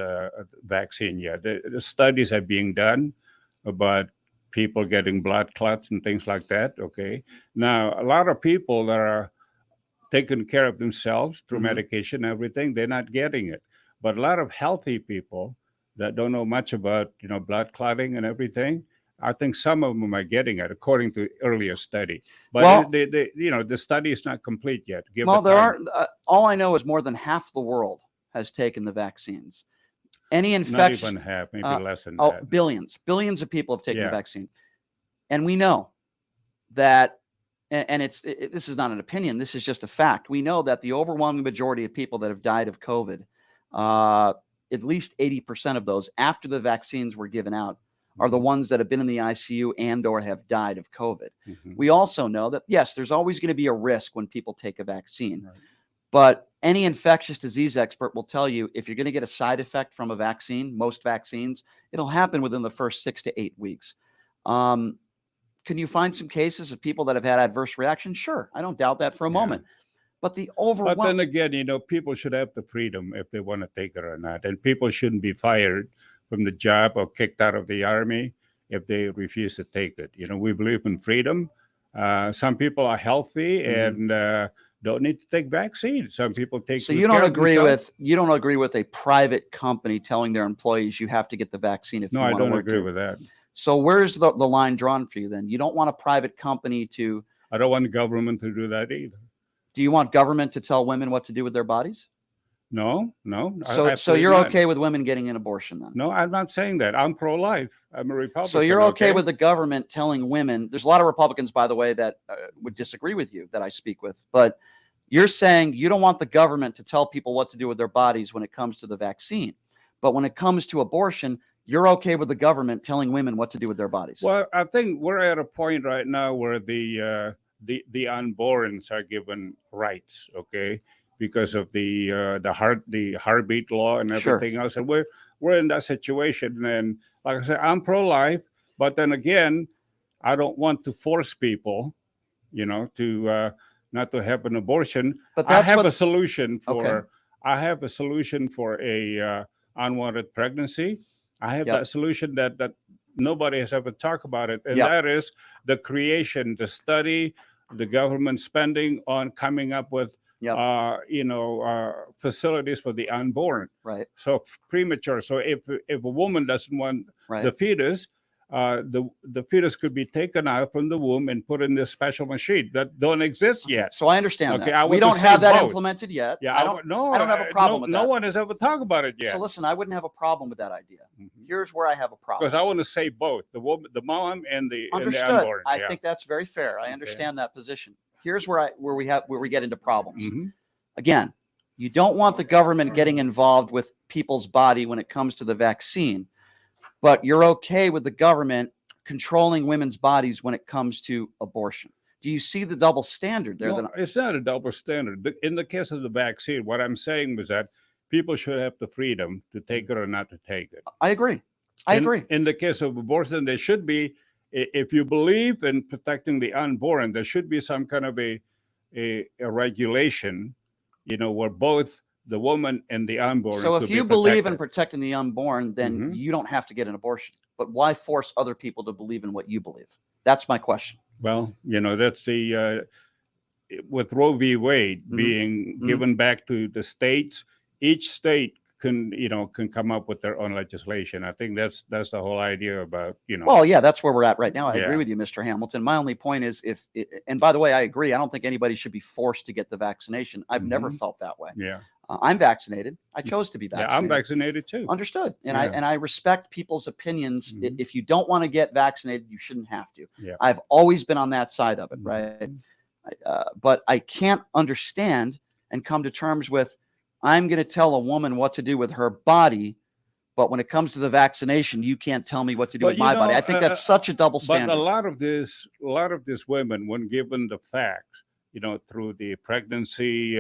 Speaker 4: vaccine yet. The studies are being done about people getting blood clots and things like that. Okay. Now, a lot of people that are taking care of themselves through medication and everything, they're not getting it. But a lot of healthy people that don't know much about, blood clotting and everything, I think some of them are getting it, according to earlier study. But the study is not complete yet.
Speaker 3: All I know is more than half the world has taken the vaccines. Any infectious,
Speaker 4: not even half, maybe less than that.
Speaker 3: Billions of people have taken the vaccine, and we know that. And this is not an opinion. This is just a fact. We know that the overwhelming majority of people that have died of COVID, at least 80% of those after the vaccines were given out, are the ones that have been in the ICU and or have died of COVID. We also know that, yes, there's always going to be a risk when people take a vaccine. Right. But any infectious disease expert will tell you if you're going to get a side effect from a vaccine, most vaccines, it'll happen within the first 6 to 8 weeks. Can you find some cases of people that have had adverse reactions? Sure. I don't doubt that for a moment. But the overwhelming...
Speaker 4: But then again, people should have the freedom if they want to take it or not. And people shouldn't be fired from the job or kicked out of the army if they refuse to take it. We believe in freedom. Some people are healthy and don't need to take vaccines. Some people take.
Speaker 3: So you don't agree with a private company telling their employees you have to get the vaccine if you want to work.
Speaker 4: No, I don't agree with that.
Speaker 3: So where's the line drawn for you then? You don't want a private company to.
Speaker 4: I don't want the government to do that either.
Speaker 3: Do you want government to tell women what to do with their bodies?
Speaker 4: No.
Speaker 3: So you're okay with women getting an abortion then?
Speaker 4: No, I'm not saying that. I'm pro-life. I'm a Republican.
Speaker 3: So you're okay with the government telling women? There's a lot of Republicans, by the way, that would disagree with you that I speak with, but you're saying you don't want the government to tell people what to do with their bodies when it comes to the vaccine, but when it comes to abortion, you're okay with the government telling women what to do with their bodies.
Speaker 4: Well, I think we're at a point right now where the unborns are given rights, okay, because of the heartbeat law and everything else, and we're in that situation. And like I said, I'm pro-life, but then again, I don't want to force people, to not to have an abortion.
Speaker 3: But
Speaker 4: I have a solution for. I have a solution for a unwanted pregnancy. I have that solution that nobody has ever talked about it, and that is the creation, the study, the government spending on coming up with facilities for the unborn.
Speaker 3: Right.
Speaker 4: So premature. So if a woman doesn't want the fetus, the fetus could be taken out from the womb and put in this special machine that don't exist yet.
Speaker 3: So I understand that. We don't have that implemented yet.
Speaker 4: Yeah,
Speaker 3: I don't have a problem with that.
Speaker 4: No one has ever talked about it yet.
Speaker 3: So listen, I wouldn't have a problem with that idea. Here's where I have a problem.
Speaker 4: Because I want to say both, the woman, the mom, and the
Speaker 3: Understood.
Speaker 4: And the unborn.
Speaker 3: I think that's very fair. I understand that position. Here's where we get into problems. Again, you don't want the government getting involved with people's body when it comes to the vaccine, but you're okay with the government controlling women's bodies when it comes to abortion. Do you see the double standard there?
Speaker 4: No, it's not a double standard. In the case of the vaccine, what I'm saying was that people should have the freedom to take it or not to take it.
Speaker 3: I agree.
Speaker 4: In the case of abortion, there should be, if you believe in protecting the unborn, there should be some kind of a regulation, where both the woman and the unborn.
Speaker 3: So if you believe in protecting the unborn, then you don't have to get an abortion. But why force other people to believe in what you believe? That's my question.
Speaker 4: Well, that's the with Roe v. Wade being given back to the states. Each state can come up with their own legislation. I think that's the whole idea about.
Speaker 3: Well, yeah, that's where we're at right now. I agree with you, Mr. Hamilton. My only point is and by the way, I agree. I don't think anybody should be forced to get the vaccination. I've never felt that way.
Speaker 4: Yeah.
Speaker 3: I'm vaccinated. I chose to be vaccinated.
Speaker 4: Yeah, I'm vaccinated too.
Speaker 3: Understood. And I respect people's opinions. If you don't want to get vaccinated, you shouldn't have to.
Speaker 4: Yeah.
Speaker 3: I've always been on that side of it, right? But I can't understand and come to terms with, I'm going to tell a woman what to do with her body, but when it comes to the vaccination, you can't tell me what to do with my body. I think that's such a double standard.
Speaker 4: But a lot of these women, when given the facts, through the pregnancy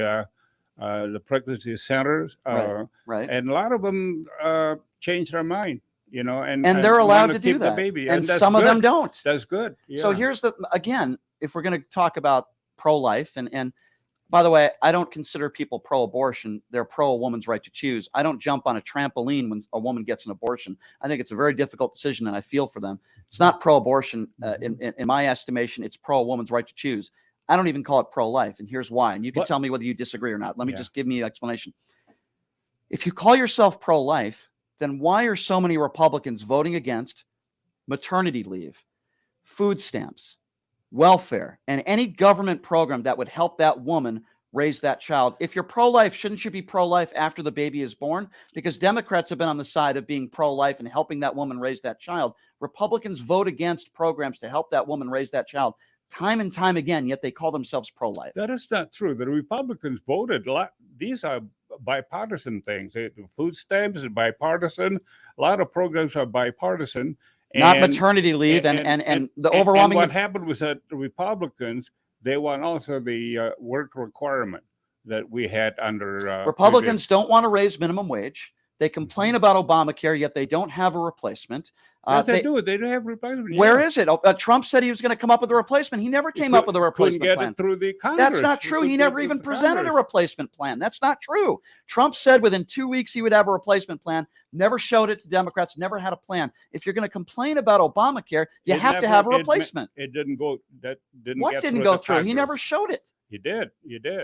Speaker 4: centers,
Speaker 3: right.
Speaker 4: And a lot of them change their mind, and
Speaker 3: they're allowed to do that.
Speaker 4: The baby.
Speaker 3: And some of them don't.
Speaker 4: That's good. Yeah.
Speaker 3: So here's again, if we're going to talk about pro-life, and by the way, I don't consider people pro-abortion. They're pro a woman's right to choose. I don't jump on a trampoline when a woman gets an abortion. I think it's a very difficult decision, and I feel for them. It's not pro-abortion in my estimation. It's pro a woman's right to choose. I don't even call it pro-life, and here's why. And you can tell me whether you disagree or not. Let me just give me an explanation. If you call yourself pro-life, then why are so many Republicans voting against maternity leave, food stamps, welfare, and any government program that would help that woman raise that child? If you're pro-life, shouldn't you be pro-life after the baby is born? Because Democrats have been on the side of being pro-life and helping that woman raise that child. Republicans vote against programs to help that woman raise that child time and time again, yet they call themselves pro-life.
Speaker 4: That is not true. The Republicans voted a lot. These are bipartisan things. The food stamps is bipartisan. A lot of programs are bipartisan.
Speaker 3: Not maternity leave and the overwhelming.
Speaker 4: And what happened was that the Republicans, they want also the work requirement that we had under.
Speaker 3: Republicans don't want to raise minimum wage. They complain about Obamacare, yet they don't have a replacement.
Speaker 4: They do. They don't have a replacement.
Speaker 3: Where is it? Trump said he was going to come up with a replacement. He never came up with a replacement
Speaker 4: plan.
Speaker 3: Plan.
Speaker 4: It through the Congress.
Speaker 3: That's not true. He never even presented a replacement plan. That's not true. Trump said within 2 weeks he would have a replacement plan. Never showed it to Democrats. Never had a plan. If you're going to complain about Obamacare, you have to have a replacement.
Speaker 4: It didn't go. That didn't.
Speaker 3: What
Speaker 4: get
Speaker 3: didn't
Speaker 4: through
Speaker 3: go
Speaker 4: the
Speaker 3: through?
Speaker 4: Congress.
Speaker 3: He never showed it.
Speaker 4: You did.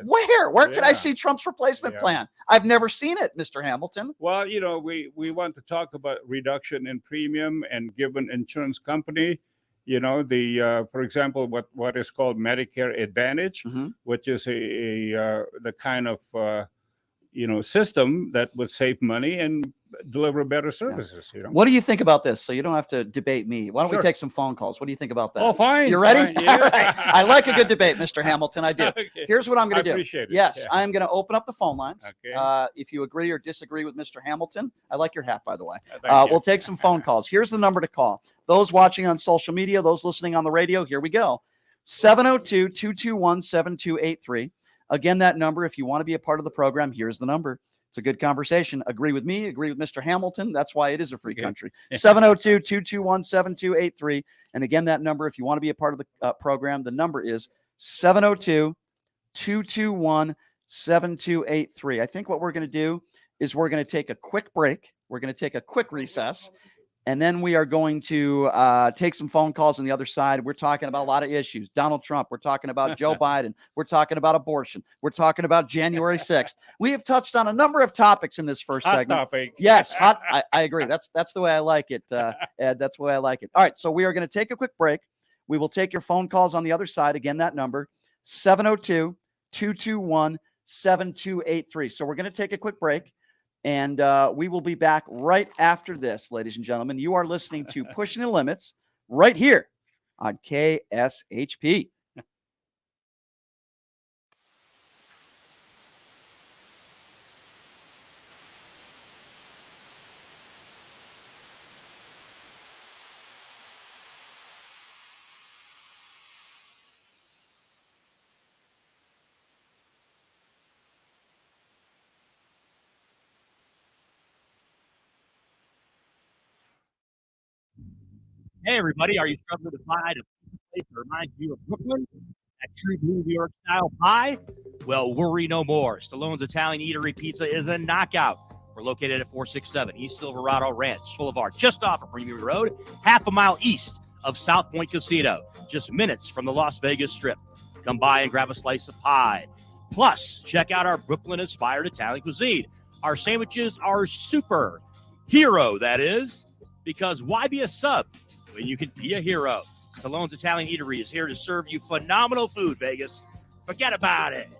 Speaker 3: Where can I
Speaker 4: Yeah.
Speaker 3: see Trump's replacement
Speaker 4: Yeah.
Speaker 3: plan? I've never seen it, Mr. Hamilton.
Speaker 4: Well, we want to talk about reduction in premium and give an insurance company, for example, what is called Medicare Advantage,
Speaker 3: Mhm.
Speaker 4: which is the kind of system that would save money and deliver better services.
Speaker 3: What do you think about this? So you don't have to debate me. Why don't we
Speaker 4: Sure.
Speaker 3: take some phone calls? What do you think about that?
Speaker 4: Oh, fine.
Speaker 3: You ready?
Speaker 4: Fine, yeah.
Speaker 3: All right. I like a good debate, Mr. Hamilton. I do.
Speaker 4: Okay.
Speaker 3: Here's what I'm going
Speaker 4: I
Speaker 3: to do.
Speaker 4: appreciate it.
Speaker 3: Yes,
Speaker 4: Yeah.
Speaker 3: I'm going to open up the phone lines.
Speaker 4: Okay.
Speaker 3: If you agree or disagree with Mr. Hamilton, I like your hat, by the way.
Speaker 4: Thank you.
Speaker 3: We'll take some phone calls. Here's the number to call. Those watching on social media, those listening on the radio, here we go. 702-221-7283. Again, that number, if you want to be a part of the program, here's the number. It's a good conversation. Agree with me, agree with Mr. Hamilton. That's why it is a free country. 702-221-7283. And again, that number, if you want to be a part of the program, the number is 702-221-7283. I think what we're going to do is we're going to take a quick break. We're going to take a quick recess. And then we are going to take some phone calls on the other side. We're talking about a lot of issues. Donald Trump. We're talking about Joe Biden. We're talking about abortion. We're talking about January 6th. We have touched on a number of topics in this first
Speaker 4: Hot
Speaker 3: segment.
Speaker 4: topic.
Speaker 3: Yes, hot. I agree. That's the way I like it, Ed. That's the way I like it. All right, so we are going to take a quick break. We will take your phone calls on the other side. Again, that number, 702-221-7283. So we're going to take a quick break. And we will be back right after this, ladies and gentlemen. You are listening to Pushing the Limits right here on KSHP.
Speaker 5: Hey, everybody, are you struggling to find a place that reminds you of Brooklyn? That true blue New York style pie? Well, worry no more. Stallone's Italian Eatery Pizza is a knockout. We're located at 467 East Silverado Ranch Boulevard, just off of Premier Road, half a mile east of South Point Casino, just minutes from the Las Vegas Strip. Come by and grab a slice of pie. Plus, check out our Brooklyn-inspired Italian cuisine. Our sandwiches are super. Hero, that is. Because why be a sub when you can be a hero? Stallone's Italian Eatery is here to serve you phenomenal food, Vegas. Forget about it.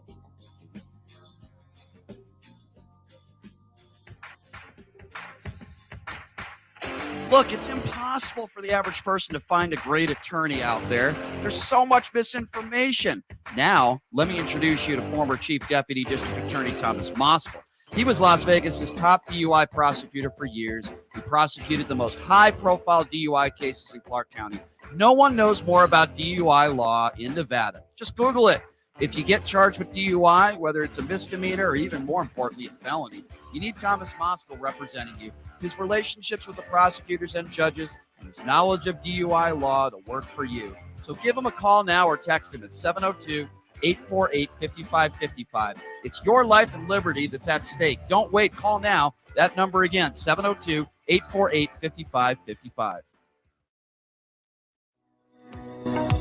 Speaker 3: Look, it's impossible for the average person to find a great attorney out there. There's so much misinformation. Now, let me introduce you to former Chief Deputy District Attorney Thomas Moskal. He was Las Vegas's top DUI prosecutor for years. He prosecuted the most high-profile DUI cases in Clark County. No one knows more about DUI law in Nevada. Just Google it. If you get charged with DUI, whether it's a misdemeanor or even more importantly, a felony, you need Thomas Moskal representing you. His relationships with the prosecutors and judges and his knowledge of DUI law to work for you. So give him a call now or text him at 702-848-5555. It's your life and liberty that's at stake. Don't wait. Call now. That number again, 702-848-5555.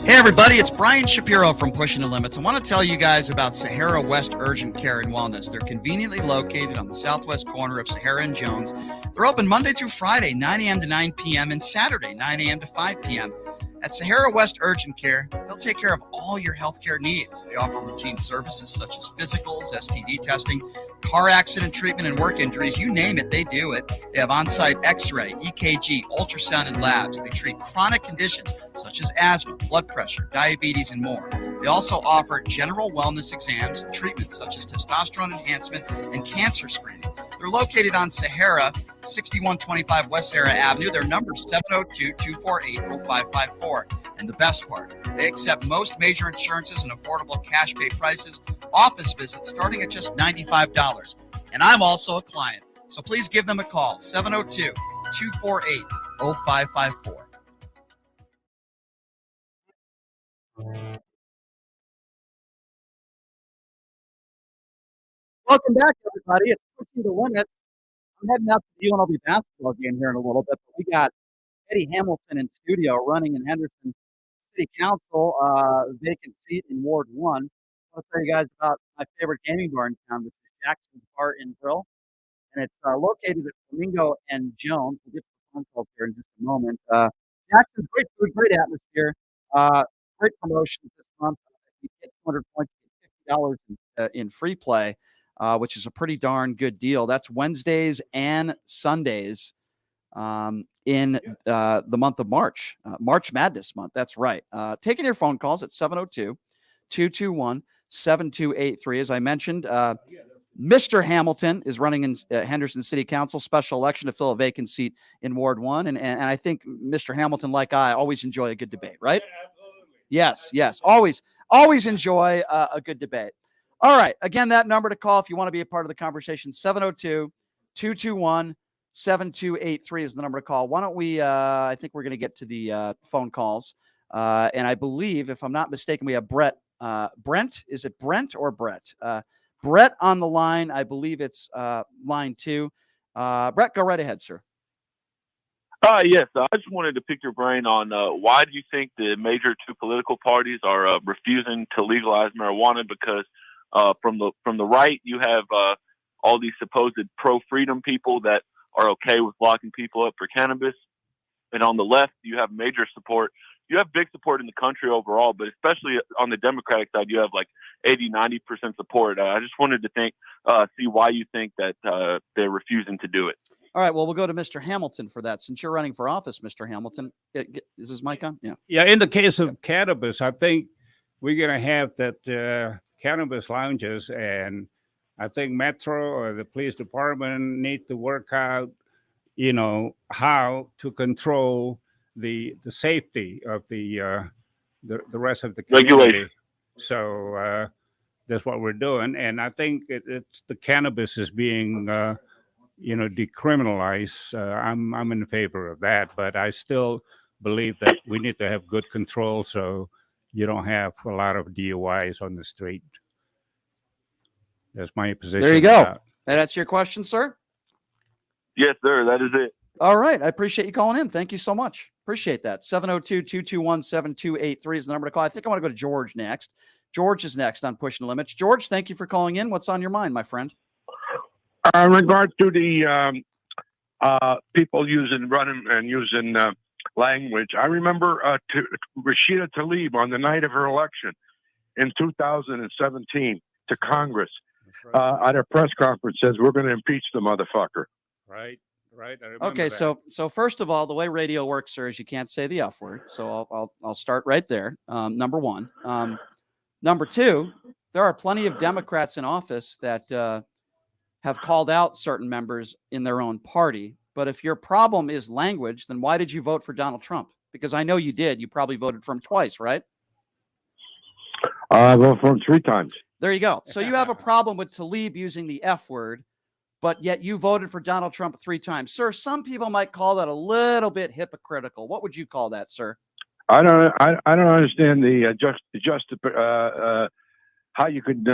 Speaker 3: Hey, everybody, it's Brian Shapiro from Pushing the Limits. I want to tell you guys about Sahara West Urgent Care and Wellness. They're conveniently located on the southwest corner of Sahara and Jones. They're open Monday through Friday, 9 a.m. to 9 p.m., and Saturday, 9 a.m. to 5 p.m. At Sahara West Urgent Care, they'll take care of all your healthcare needs. They offer routine services such as physicals, STD testing, car accident treatment, and work injuries. You name it, they do it. They have on-site x-ray, EKG, ultrasound, and labs. They treat chronic conditions such as asthma, blood pressure, diabetes, and more. They also offer general wellness exams, treatments such as testosterone enhancement and cancer screening. They're located on Sahara, 6125 West Sahara Avenue. Their number is 702-248-0554. And the best part, they accept most major insurances and affordable cash pay prices, office visits starting at just $95. And I'm also a client. So please give them a call, 702-248-0554. Welcome back, everybody. It's Pushing the Limits. I'm heading out to the UNLV basketball game here in a little bit, but we got Eddie Hamilton in studio running in Henderson City Council, vacant seat in Ward 1. I'll tell you guys about my favorite gaming bar in town, which is Jackson's Bar and Grill, and it's located at Flamingo and Jones. We'll get to the phone calls here in just a moment. Jackson's great food, great atmosphere, great promotions this month. If you get 200 points, you get $50 in free play, which is a pretty darn good deal. That's Wednesdays and Sundays in the month of March, March Madness month. That's right. Taking your phone calls at 702-221-7283. As I mentioned, Mr. Hamilton is running in Henderson City Council special election to fill a vacant seat in Ward 1. And I think Mr. Hamilton, like I, always enjoy a good debate, right? Yes. Always enjoy a good debate. All right. Again, that number to call if you want to be a part of the conversation, 702-221-7283 is the number to call. Why don't we, I think we're going to get to the phone calls. And I believe, if I'm not mistaken, we have Brett. Brent, is it Brent or Brett? Brett on the line. I believe it's line 2. Brett, go right ahead, sir.
Speaker 6: Yes, I just wanted to pick your brain on why do you think the major 2 political parties are refusing to legalize marijuana? Because from the right, you have all these supposed pro-freedom people that are okay with locking people up for cannabis, and on the left, you have major support. You have big support in the country overall, but especially on the Democratic side, you have like 80-90% support. I just wanted to see why you think that they're refusing to do it.
Speaker 3: All right, well, we'll go to Mr. Hamilton for that. Since you're running for office, Mr. Hamilton, is his mic on? Yeah.
Speaker 4: Yeah, in the case of cannabis, I think we're going to have that cannabis lounges, and I think Metro or the police department need to work out, how to control the safety of the rest of the community.
Speaker 6: Regulation.
Speaker 4: So that's what we're doing, and I think it's the cannabis is being decriminalized. I'm in favor of that, but I still believe that we need to have good control so you don't have a lot of DUIs on the street. That's my position.
Speaker 3: There you go. That's your question, sir?
Speaker 6: Yes, sir. That is it.
Speaker 3: All right. I appreciate you calling in. Thank you so much. Appreciate that. 702-221-7283 is the number to call. I think I want to go to George next. George is next on Pushing the Limits. George, thank you for calling in. What's on your mind, my friend?
Speaker 7: In regard to the people using language, I remember Rashida Tlaib on the night of her election in 2017 to Congress at a press conference says, "We're going to impeach the motherfucker."
Speaker 4: Right.
Speaker 3: Okay, that. So first of all, the way radio works, sir, is you can't say the F word. So I'll start right there. Number one. Number two, there are plenty of Democrats in office that have called out certain members in their own party. But if your problem is language, then why did you vote for Donald Trump? Because I know you did. You probably voted for him twice, right?
Speaker 7: I voted for him 3 times.
Speaker 3: There you go. So you have a problem with Tlaib using the F word, but yet you voted for Donald Trump 3 times. Sir, some people might call that a little bit hypocritical. What would you call that, sir?
Speaker 7: I don't understand the how you could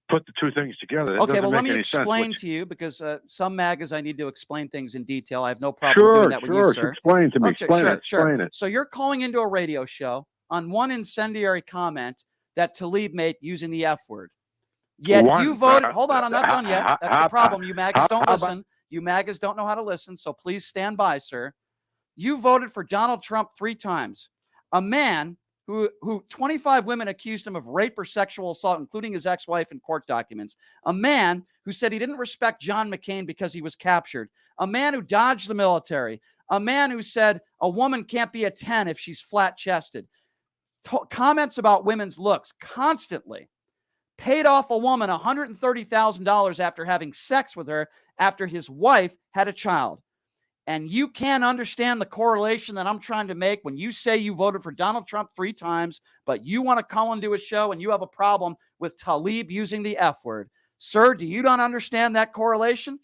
Speaker 7: put the 2 things together.
Speaker 3: Okay, well, let me explain to you, because some MAGAs I need to explain things in detail. I have no problem doing that with you, sir.
Speaker 7: Explain to me.
Speaker 3: Okay,
Speaker 7: explain it.
Speaker 3: So you're calling into a radio show on one incendiary comment that Tlaib made using the F word. Yet you voted. Hold on, I'm not done yet. That's the problem. You MAGAs don't listen. You MAGAs don't know how to listen, so please stand by, sir. You voted for Donald Trump 3 times. A man who 25 women accused him of rape or sexual assault, including his ex-wife in court documents. A man who said he didn't respect John McCain because he was captured. A man who dodged the military. A man who said a woman can't be a 10 if she's flat-chested. Comments about women's looks constantly. Paid off a woman $130,000 after having sex with her after his wife had a child. And you can't understand the correlation that I'm trying to make when you say you voted for Donald Trump 3 times, but you want to call into a show and you have a problem with Tlaib using the F word. Sir, do you not understand that correlation?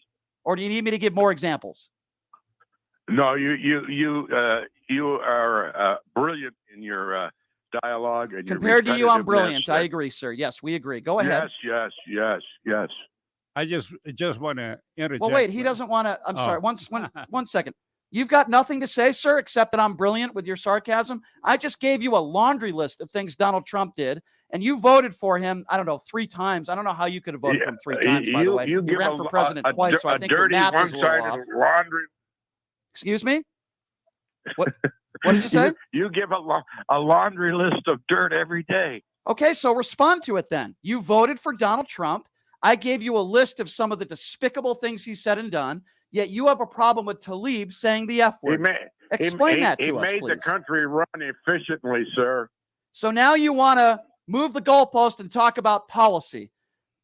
Speaker 3: Or do you need me to give more examples?
Speaker 7: No, you are brilliant in your dialogue. And
Speaker 3: compared to you, I'm brilliant. I agree, sir. Yes, we agree. Go ahead.
Speaker 7: Yes.
Speaker 4: I just want to interject.
Speaker 3: Well, wait, he doesn't want to. I'm sorry. One second. You've got nothing to say, sir, except that I'm brilliant with your sarcasm. I just gave you a laundry list of things Donald Trump did, and you voted for him, I don't know, 3 times. I don't know how you could have voted for him 3 times, by the way. You ran for president twice, so I think your math is a little off.
Speaker 7: Laundry.
Speaker 3: Excuse me? What did you say?
Speaker 7: You give a laundry list of dirt every day.
Speaker 3: Okay, so respond to it then. You voted for Donald Trump. I gave you a list of some of the despicable things he said and done. Yet you have a problem with Tlaib saying the F word. Explain that to us, please.
Speaker 7: He made the country run efficiently, sir.
Speaker 3: So now you want to move the goalpost and talk about policy.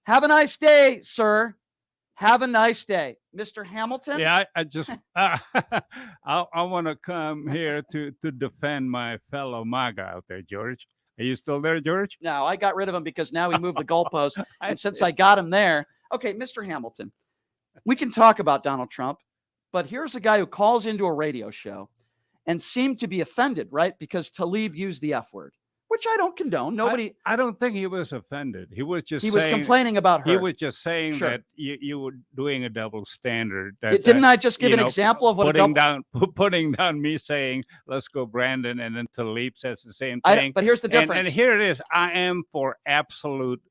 Speaker 3: Have a nice day, sir. Have a nice day. Mr. Hamilton?
Speaker 4: Yeah, I just, I want to come here to defend my fellow MAGA out there, George. Are you still there, George?
Speaker 3: No, I got rid of him because now he moved the goalpost. And since I got him there, okay, Mr. Hamilton. We can talk about Donald Trump, but here's a guy who calls into a radio show and seemed to be offended, right? Because Tlaib used the F word, which I don't condone. Nobody.
Speaker 4: I don't think he was offended. He was just
Speaker 3: was complaining about her.
Speaker 4: He was just saying that you were doing a double standard.
Speaker 3: Didn't I just give an example of what
Speaker 4: putting down me saying, let's go Brandon, and then Tlaib says the same thing.
Speaker 3: But here's the difference.
Speaker 4: And here it is. I am for absolute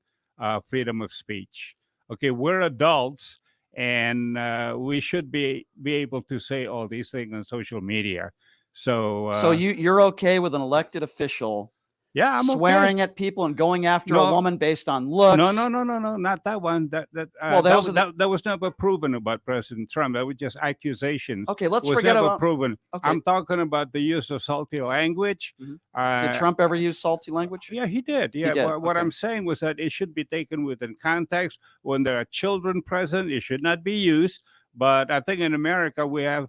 Speaker 4: freedom of speech. Okay, we're adults. And we should be able to say all these things on social media. So
Speaker 3: you're okay with an elected official
Speaker 4: I'm
Speaker 3: swearing at people and going after a woman based on looks?
Speaker 4: No, not that one. That was never proven about President Trump. That was just accusations.
Speaker 3: Okay, let's forget about
Speaker 4: proven.
Speaker 3: Okay.
Speaker 4: I'm talking about the use of salty language.
Speaker 3: Mm-hmm. Did Trump ever use salty language?
Speaker 4: Yeah, he did. Yeah,
Speaker 3: he did.
Speaker 4: What I'm saying was that it should be taken within context. When there are children present, it should not be used. But I think in America we have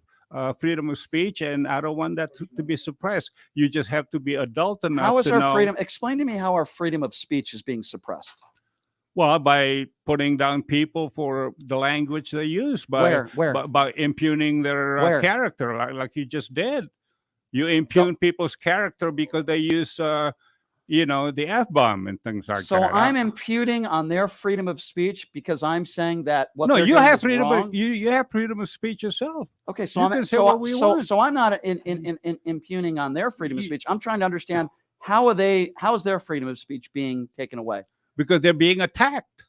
Speaker 4: freedom of speech, and I don't want that to be suppressed. You just have to be adult enough.
Speaker 3: How is our freedom? Explain to me how our freedom of speech is being suppressed.
Speaker 4: Well, by putting down people for the language they use, by impugning their character, like you just did. You impugn people's character because they use the F-bomb and things like that.
Speaker 3: So I'm imputing on their freedom of speech because I'm saying that what
Speaker 4: you have freedom.
Speaker 3: Wrong.
Speaker 4: You have freedom of speech yourself.
Speaker 3: Okay, so I'm not impugning on their freedom of speech. I'm trying to understand how is their freedom of speech being taken away?
Speaker 4: Because they're being attacked.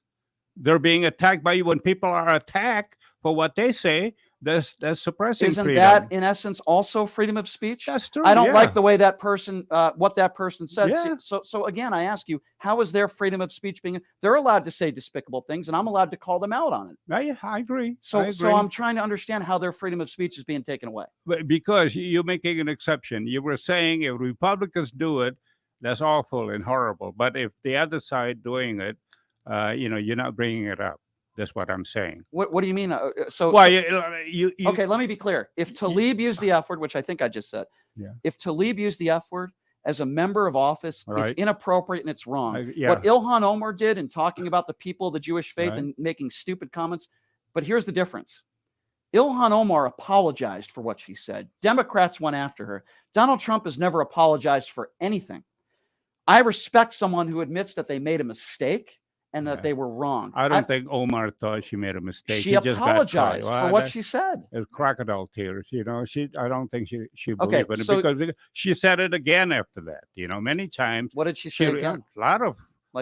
Speaker 4: They're being attacked by you. When people are attacked for what they say, that's suppressing
Speaker 3: Isn't
Speaker 4: freedom.
Speaker 3: that in essence also freedom of speech?
Speaker 4: That's true.
Speaker 3: I don't like the way that person, what that person said.
Speaker 4: Yeah.
Speaker 3: So again, I ask you, how is their freedom of speech being? They're allowed to say despicable things, and I'm allowed to call them out on it.
Speaker 4: Yeah, I agree.
Speaker 3: So I'm trying to understand how their freedom of speech is being taken away.
Speaker 4: Because you're making an exception. You were saying if Republicans do it, that's awful and horrible. But if the other side doing it, you're not bringing it up. That's what I'm saying.
Speaker 3: What do you mean? Okay, let me be clear. If Tlaib used the F word, which I think I just said, if Tlaib used the F word as a member of office, it's inappropriate and it's wrong. What Ilhan Omar did in talking about the people of the Jewish faith and making stupid comments, but here's the difference. Ilhan Omar apologized for what she said. Democrats went after her. Donald Trump has never apologized for anything. I respect someone who admits that they made a mistake and that they were wrong.
Speaker 4: I don't think Omar thought she made a mistake.
Speaker 3: She apologized for what she said.
Speaker 4: It was crocodile tears, I don't think she believed in it because she said it again after that, many times.
Speaker 3: What did she say again?
Speaker 4: A lot of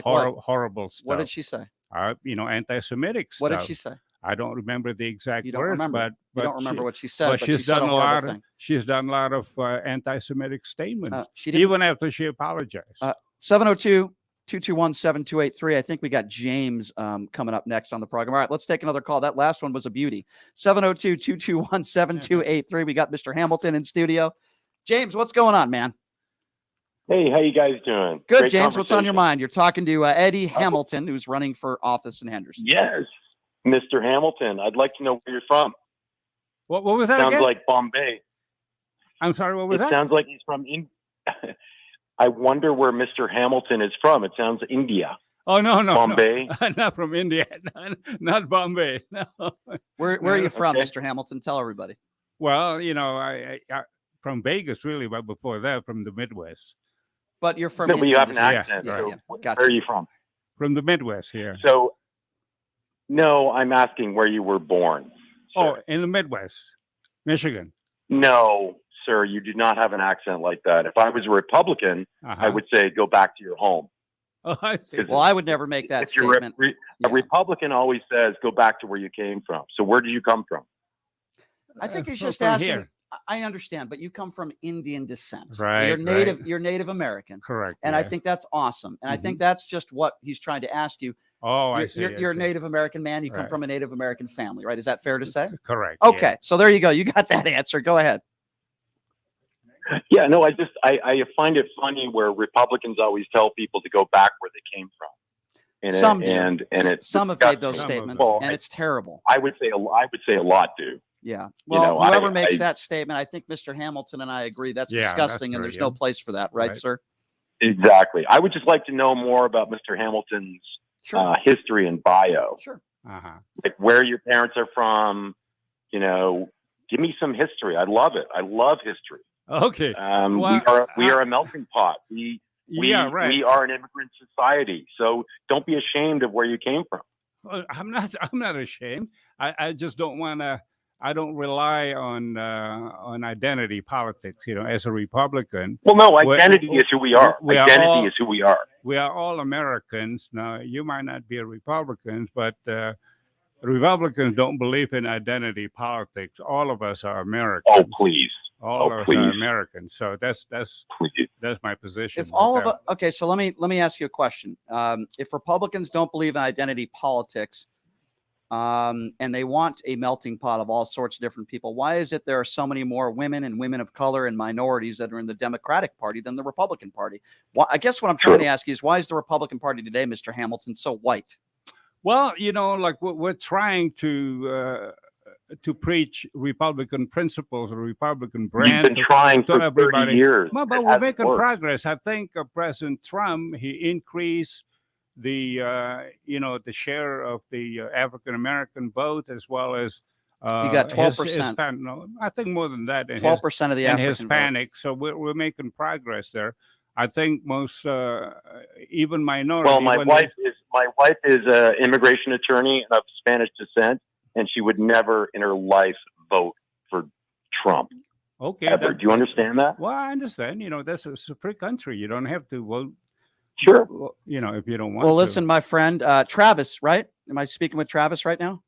Speaker 4: horrible stuff.
Speaker 3: What did she say?
Speaker 4: Anti-Semitic stuff.
Speaker 3: What did she say?
Speaker 4: I don't remember the exact
Speaker 3: you don't
Speaker 4: words,
Speaker 3: remember.
Speaker 4: but
Speaker 3: you don't remember what she said.
Speaker 4: But she's done a lot of. She's done a lot of anti-Semitic statements, even after she apologized.
Speaker 3: 702-221-7283. I think we got James coming up next on the program. All right, let's take another call. That last one was a beauty. 702-221-7283. We got Mr. Hamilton in studio. James, what's going on, man?
Speaker 8: Hey, how you guys doing?
Speaker 3: Good, great James. What's on your mind? You're talking to Eddie Hamilton, who's running for office in Henderson.
Speaker 8: Yes, Mr. Hamilton. I'd like to know where you're from.
Speaker 4: What was that?
Speaker 8: Sounds
Speaker 4: again?
Speaker 8: like Bombay.
Speaker 4: I'm sorry, what was that?
Speaker 8: It sounds like he's from I wonder where Mr. Hamilton is from. It sounds India.
Speaker 4: Oh, no.
Speaker 8: Bombay?
Speaker 4: No. Not from India. Not Bombay. No.
Speaker 3: Where are you from, Mr. Hamilton? Tell everybody.
Speaker 4: Well, I from Vegas, really, but before that, from the Midwest.
Speaker 3: But you're from...
Speaker 8: No, but you have an accent.
Speaker 3: Yeah,
Speaker 8: so
Speaker 3: yeah. Gotcha.
Speaker 8: Where are you from?
Speaker 4: From the Midwest here.
Speaker 8: So, no, I'm asking where you were born.
Speaker 4: Oh, in the Midwest, Michigan.
Speaker 8: No, sir, you do not have an accent like that. If I was a Republican, I would say go back to your home.
Speaker 4: Oh, I see.
Speaker 3: Well, I would never make that
Speaker 8: If you're
Speaker 3: statement.
Speaker 8: a
Speaker 3: Yeah.
Speaker 8: Republican always says go back to where you came from. So where do you come from?
Speaker 3: I think he's
Speaker 4: From
Speaker 3: just asking.
Speaker 4: here.
Speaker 3: I understand, but you come from Indian descent.
Speaker 4: Right,
Speaker 3: You're native.
Speaker 4: right.
Speaker 3: You're Native American,
Speaker 4: Correct.
Speaker 3: and I
Speaker 4: yeah.
Speaker 3: think that's awesome. And I think that's just what he's trying to ask you.
Speaker 4: Oh, I see.
Speaker 3: You're a Native American man. You come
Speaker 4: Right.
Speaker 3: from a Native American family, right? Is that fair to say?
Speaker 4: Correct.
Speaker 3: Okay, so there you go. You got that answer. Go ahead.
Speaker 8: Yeah, no, I find it funny where Republicans always tell people to go back where they came from. And
Speaker 3: Some do.
Speaker 8: and it's
Speaker 3: Some have made those
Speaker 4: Some of
Speaker 3: statements,
Speaker 4: them.
Speaker 8: Well,
Speaker 3: and it's terrible.
Speaker 8: I would say a lot do.
Speaker 3: Yeah. Well,
Speaker 8: know,
Speaker 3: whoever
Speaker 8: I-
Speaker 3: makes
Speaker 8: I-
Speaker 3: that statement, I think Mr. Hamilton and I agree. That's
Speaker 4: Yeah, that's
Speaker 3: disgusting, and
Speaker 4: true,
Speaker 3: there's
Speaker 4: yeah.
Speaker 3: no place for that, right,
Speaker 4: Right.
Speaker 3: sir?
Speaker 8: Exactly. I would just like to know more about Mr. Hamilton's
Speaker 3: Sure.
Speaker 8: history and bio,
Speaker 3: Sure.
Speaker 8: like where your parents are from. You know, give me some history. I love it. I love history.
Speaker 4: Okay.
Speaker 8: We are a melting pot. We
Speaker 4: Right.
Speaker 8: we are an immigrant society. So don't be ashamed of where you came from.
Speaker 4: I'm not ashamed. I just don't want to. I don't rely on identity politics. You know, as a Republican,
Speaker 8: Well, no, identity is who we are.
Speaker 4: we are
Speaker 8: Identity
Speaker 4: all-
Speaker 8: is who we are.
Speaker 4: we are all Americans. Now, you might not be a Republican, but Republicans don't believe in identity politics. All of us are Americans.
Speaker 8: Oh, please.
Speaker 4: All of us
Speaker 8: please.
Speaker 4: are Americans. So that's
Speaker 8: Please.
Speaker 4: my position.
Speaker 3: If all
Speaker 4: right
Speaker 3: of okay, so let me ask you a question. If Republicans don't believe in identity politics, and they want a melting pot of all sorts of different people, why is it there are so many more women and women of color and minorities that are in the Democratic Party than the Republican Party? Why, I guess what I'm trying to ask you is, why is the Republican Party today, Mr. Hamilton, so white?
Speaker 4: Well, you know, like we're trying to preach Republican principles, a Republican brand.
Speaker 8: You've been trying
Speaker 4: to
Speaker 8: for
Speaker 4: everybody.
Speaker 8: 30 years.
Speaker 4: Well, but
Speaker 8: It
Speaker 4: we're
Speaker 8: hasn't
Speaker 4: making
Speaker 8: worked.
Speaker 4: progress. I think President Trump, he increased the the share of the African American vote, as well as
Speaker 3: He got 12%.
Speaker 4: Hispanic, no, I think more than that.
Speaker 3: 12% of the
Speaker 4: and
Speaker 3: African vote.
Speaker 4: Hispanic. So we're making progress there. I think most even minority.
Speaker 8: Well, my
Speaker 4: when
Speaker 8: wife is an immigration attorney of Spanish descent, and she would never in her life vote for Trump.
Speaker 4: Okay.
Speaker 8: Ever. Do you understand that?
Speaker 4: Well, I understand. You know, that's a free country. You don't have to vote.
Speaker 8: Sure.
Speaker 4: You know, if you don't want
Speaker 3: Well,
Speaker 4: to.
Speaker 3: listen, my friend, Travis, right? Am I speaking with Travis right now?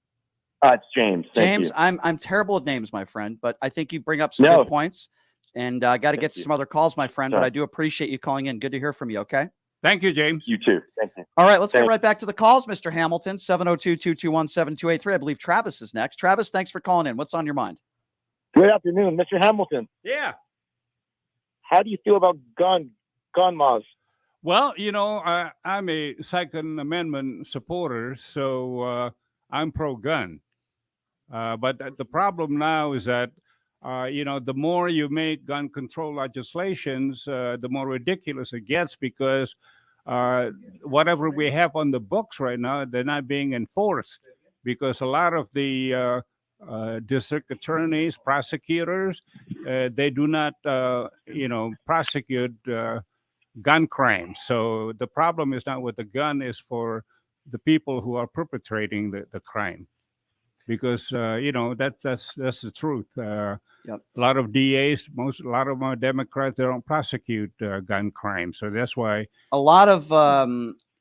Speaker 8: It's James. Thank
Speaker 3: James,
Speaker 8: you.
Speaker 3: I'm terrible with names, my friend, but I think you bring up some
Speaker 8: No.
Speaker 3: good points. And I got to get
Speaker 8: Thank you.
Speaker 3: some other calls, my friend, but
Speaker 8: Sure.
Speaker 3: I do appreciate you calling in. Good to hear from you. Okay.
Speaker 4: Thank you, James.
Speaker 8: You too. Thank you.
Speaker 3: All right, let's get
Speaker 8: Thanks.
Speaker 3: right back to the calls, Mr. Hamilton. 702-221-7283. I believe Travis is next. Travis, thanks for calling in. What's on your mind?
Speaker 9: Good afternoon, Mr. Hamilton.
Speaker 4: Yeah.
Speaker 9: How do you feel about gun laws?
Speaker 4: Well, you know, I'm a Second Amendment supporter, so I'm pro-gun. But the problem now is that, the more you make gun control legislations, the more ridiculous it gets, because whatever we have on the books right now, they're not being enforced, because a lot of the district attorneys, prosecutors, they do not, prosecute gun crimes. So the problem is not with the gun, is for the people who are perpetrating the crime. Because that's the truth.
Speaker 3: Yep.
Speaker 4: A lot of DAs, a lot of them are Democrats. They don't prosecute gun crime, so that's why.
Speaker 3: A lot of,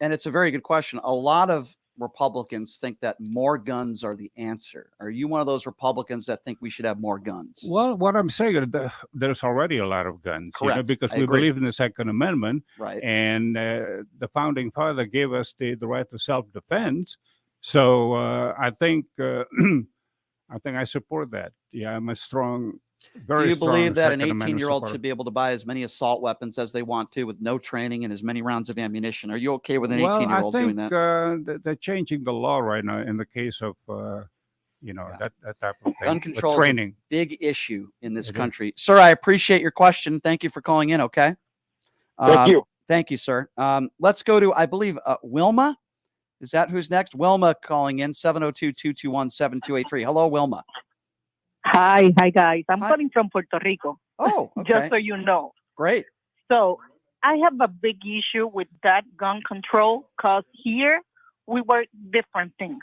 Speaker 3: and it's a very good question. A lot of Republicans think that more guns are the answer. Are you one of those Republicans that think we should have more guns?
Speaker 4: Well, what I'm saying, there's already a lot of guns,
Speaker 3: Correct.
Speaker 4: because
Speaker 3: I
Speaker 4: we
Speaker 3: agree.
Speaker 4: believe in the Second Amendment,
Speaker 3: Right.
Speaker 4: and the founding father gave us the right to self-defense. So I think I support that. Yeah, I'm a strong, very
Speaker 3: Do you
Speaker 4: strong
Speaker 3: believe that an
Speaker 4: Second Amendment
Speaker 3: 18-year-old
Speaker 4: supporter.
Speaker 3: should be able to buy as many assault weapons as they want to with no training and as many rounds of ammunition? Are you okay with an 18-year-old doing that?
Speaker 4: They're changing the law right now in the case of, that type of thing.
Speaker 3: Gun
Speaker 4: with
Speaker 3: control is a
Speaker 4: training.
Speaker 3: big issue in this
Speaker 4: It is.
Speaker 3: country. Sir, I appreciate your question. Thank you for calling in, okay?
Speaker 9: Thank you.
Speaker 3: Thank you, sir. Let's go to, I believe, Wilma. Is that who's next? Wilma calling in, 702-221-7283. Hello, Wilma.
Speaker 10: Hi guys. I'm
Speaker 3: Hi.
Speaker 10: calling from Puerto Rico,
Speaker 3: Oh,
Speaker 10: just
Speaker 3: okay.
Speaker 10: so you know.
Speaker 3: Great.
Speaker 10: So I have a big issue with that gun control because here we work different things.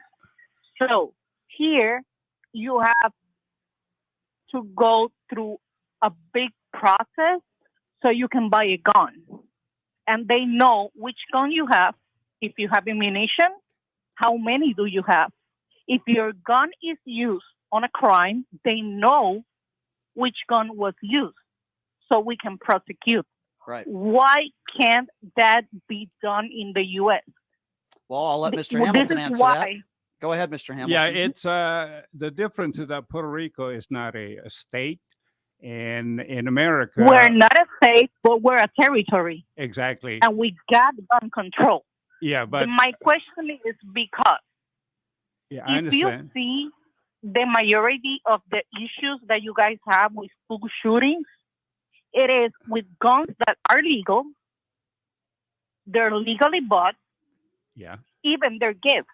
Speaker 10: So here you have to go through a big process so you can buy a gun. And they know which gun you have, if you have ammunition, how many do you have. If your gun is used on a crime, they know which gun was used, so we can prosecute.
Speaker 3: Right.
Speaker 10: Why can't that be done in the U.S.?
Speaker 3: Well, I'll let Mr.
Speaker 10: Well,
Speaker 3: Hamilton
Speaker 10: this is
Speaker 3: answer
Speaker 10: why.
Speaker 3: that. Go ahead, Mr. Hamilton.
Speaker 4: Yeah, it's the difference is that Puerto Rico is not a state, and in America,
Speaker 10: We're not a state, but we're a territory,
Speaker 4: exactly.
Speaker 10: and we got gun control.
Speaker 4: Yeah, but
Speaker 10: My question is because
Speaker 4: yeah, I
Speaker 10: if you
Speaker 4: understand.
Speaker 10: see the majority of the issues that you guys have with school shootings, it is with guns that are legal, they're legally bought,
Speaker 4: Yeah.
Speaker 10: even they're gifts.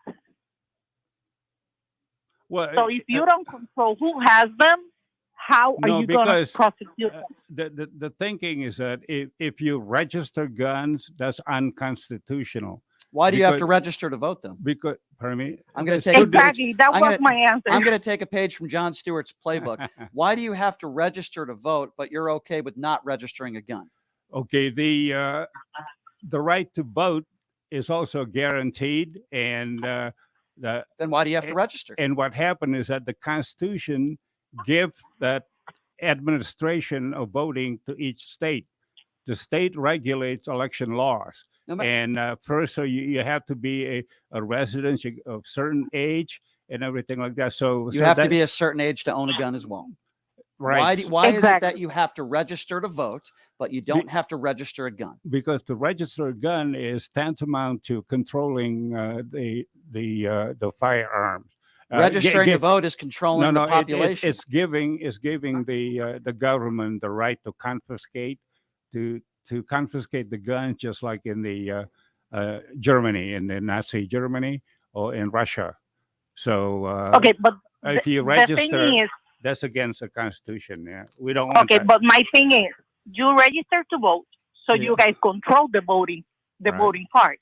Speaker 4: Well,
Speaker 10: So if you don't control who has them, how are you going to
Speaker 4: because
Speaker 10: prosecute them?
Speaker 4: the thinking is that if you register guns, that's unconstitutional.
Speaker 3: Why do you have to
Speaker 4: Because-
Speaker 3: register to vote, though?
Speaker 4: Because, pardon me.
Speaker 3: I'm going to
Speaker 4: There's
Speaker 3: take
Speaker 4: two different-
Speaker 10: Exactly. That
Speaker 3: I'm
Speaker 10: was
Speaker 3: gonna-
Speaker 10: my answer.
Speaker 3: I'm going to take a page from John Stewart's playbook. Why do you have to register to vote, but you're okay with not registering a gun?
Speaker 4: Okay, the right to vote is also guaranteed, and the
Speaker 3: Then why do you have to register?
Speaker 4: and what happened is that the Constitution gives that administration of voting to each state. The state regulates election laws.
Speaker 3: No, but-
Speaker 4: And first, so you have to be a resident of certain age and everything like that. So
Speaker 3: You have to be a certain age to own a gun as well.
Speaker 4: right.
Speaker 3: Why is it
Speaker 10: Exactly.
Speaker 3: that you have to register to vote, but you don't have to register a gun?
Speaker 4: Because to register a gun is tantamount to controlling the firearms.
Speaker 3: Registering to
Speaker 4: give-
Speaker 3: vote is controlling the population.
Speaker 4: It's giving the government the right to confiscate the guns, just like in the Germany, in the Nazi Germany, or in Russia. So
Speaker 10: Okay, but
Speaker 4: if you
Speaker 10: the
Speaker 4: register,
Speaker 10: thing is,
Speaker 4: that's against the Constitution. Yeah, we don't want
Speaker 10: okay,
Speaker 4: that.
Speaker 10: but my thing is, you register to vote, so
Speaker 4: Yeah.
Speaker 10: you guys control the voting
Speaker 4: Right.
Speaker 10: part.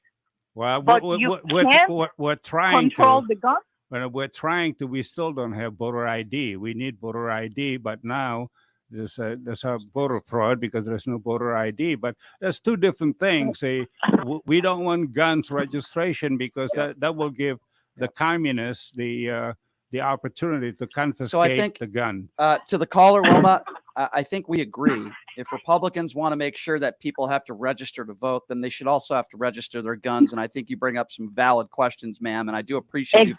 Speaker 4: Well,
Speaker 10: but you can't
Speaker 4: we're trying
Speaker 10: Control
Speaker 4: to.
Speaker 10: the gun.
Speaker 4: But we're trying to. We still don't have voter ID. We need voter ID, but now there's a voter fraud because there's no voter ID. But that's two different things. We don't want guns registration because that will give the communists the opportunity to confiscate the gun.
Speaker 3: To the caller, Wilma, I think we agree. If Republicans want to make sure that people have to register to vote, then they should also have to register their guns. And I think you bring up some valid questions, ma'am. And I do appreciate you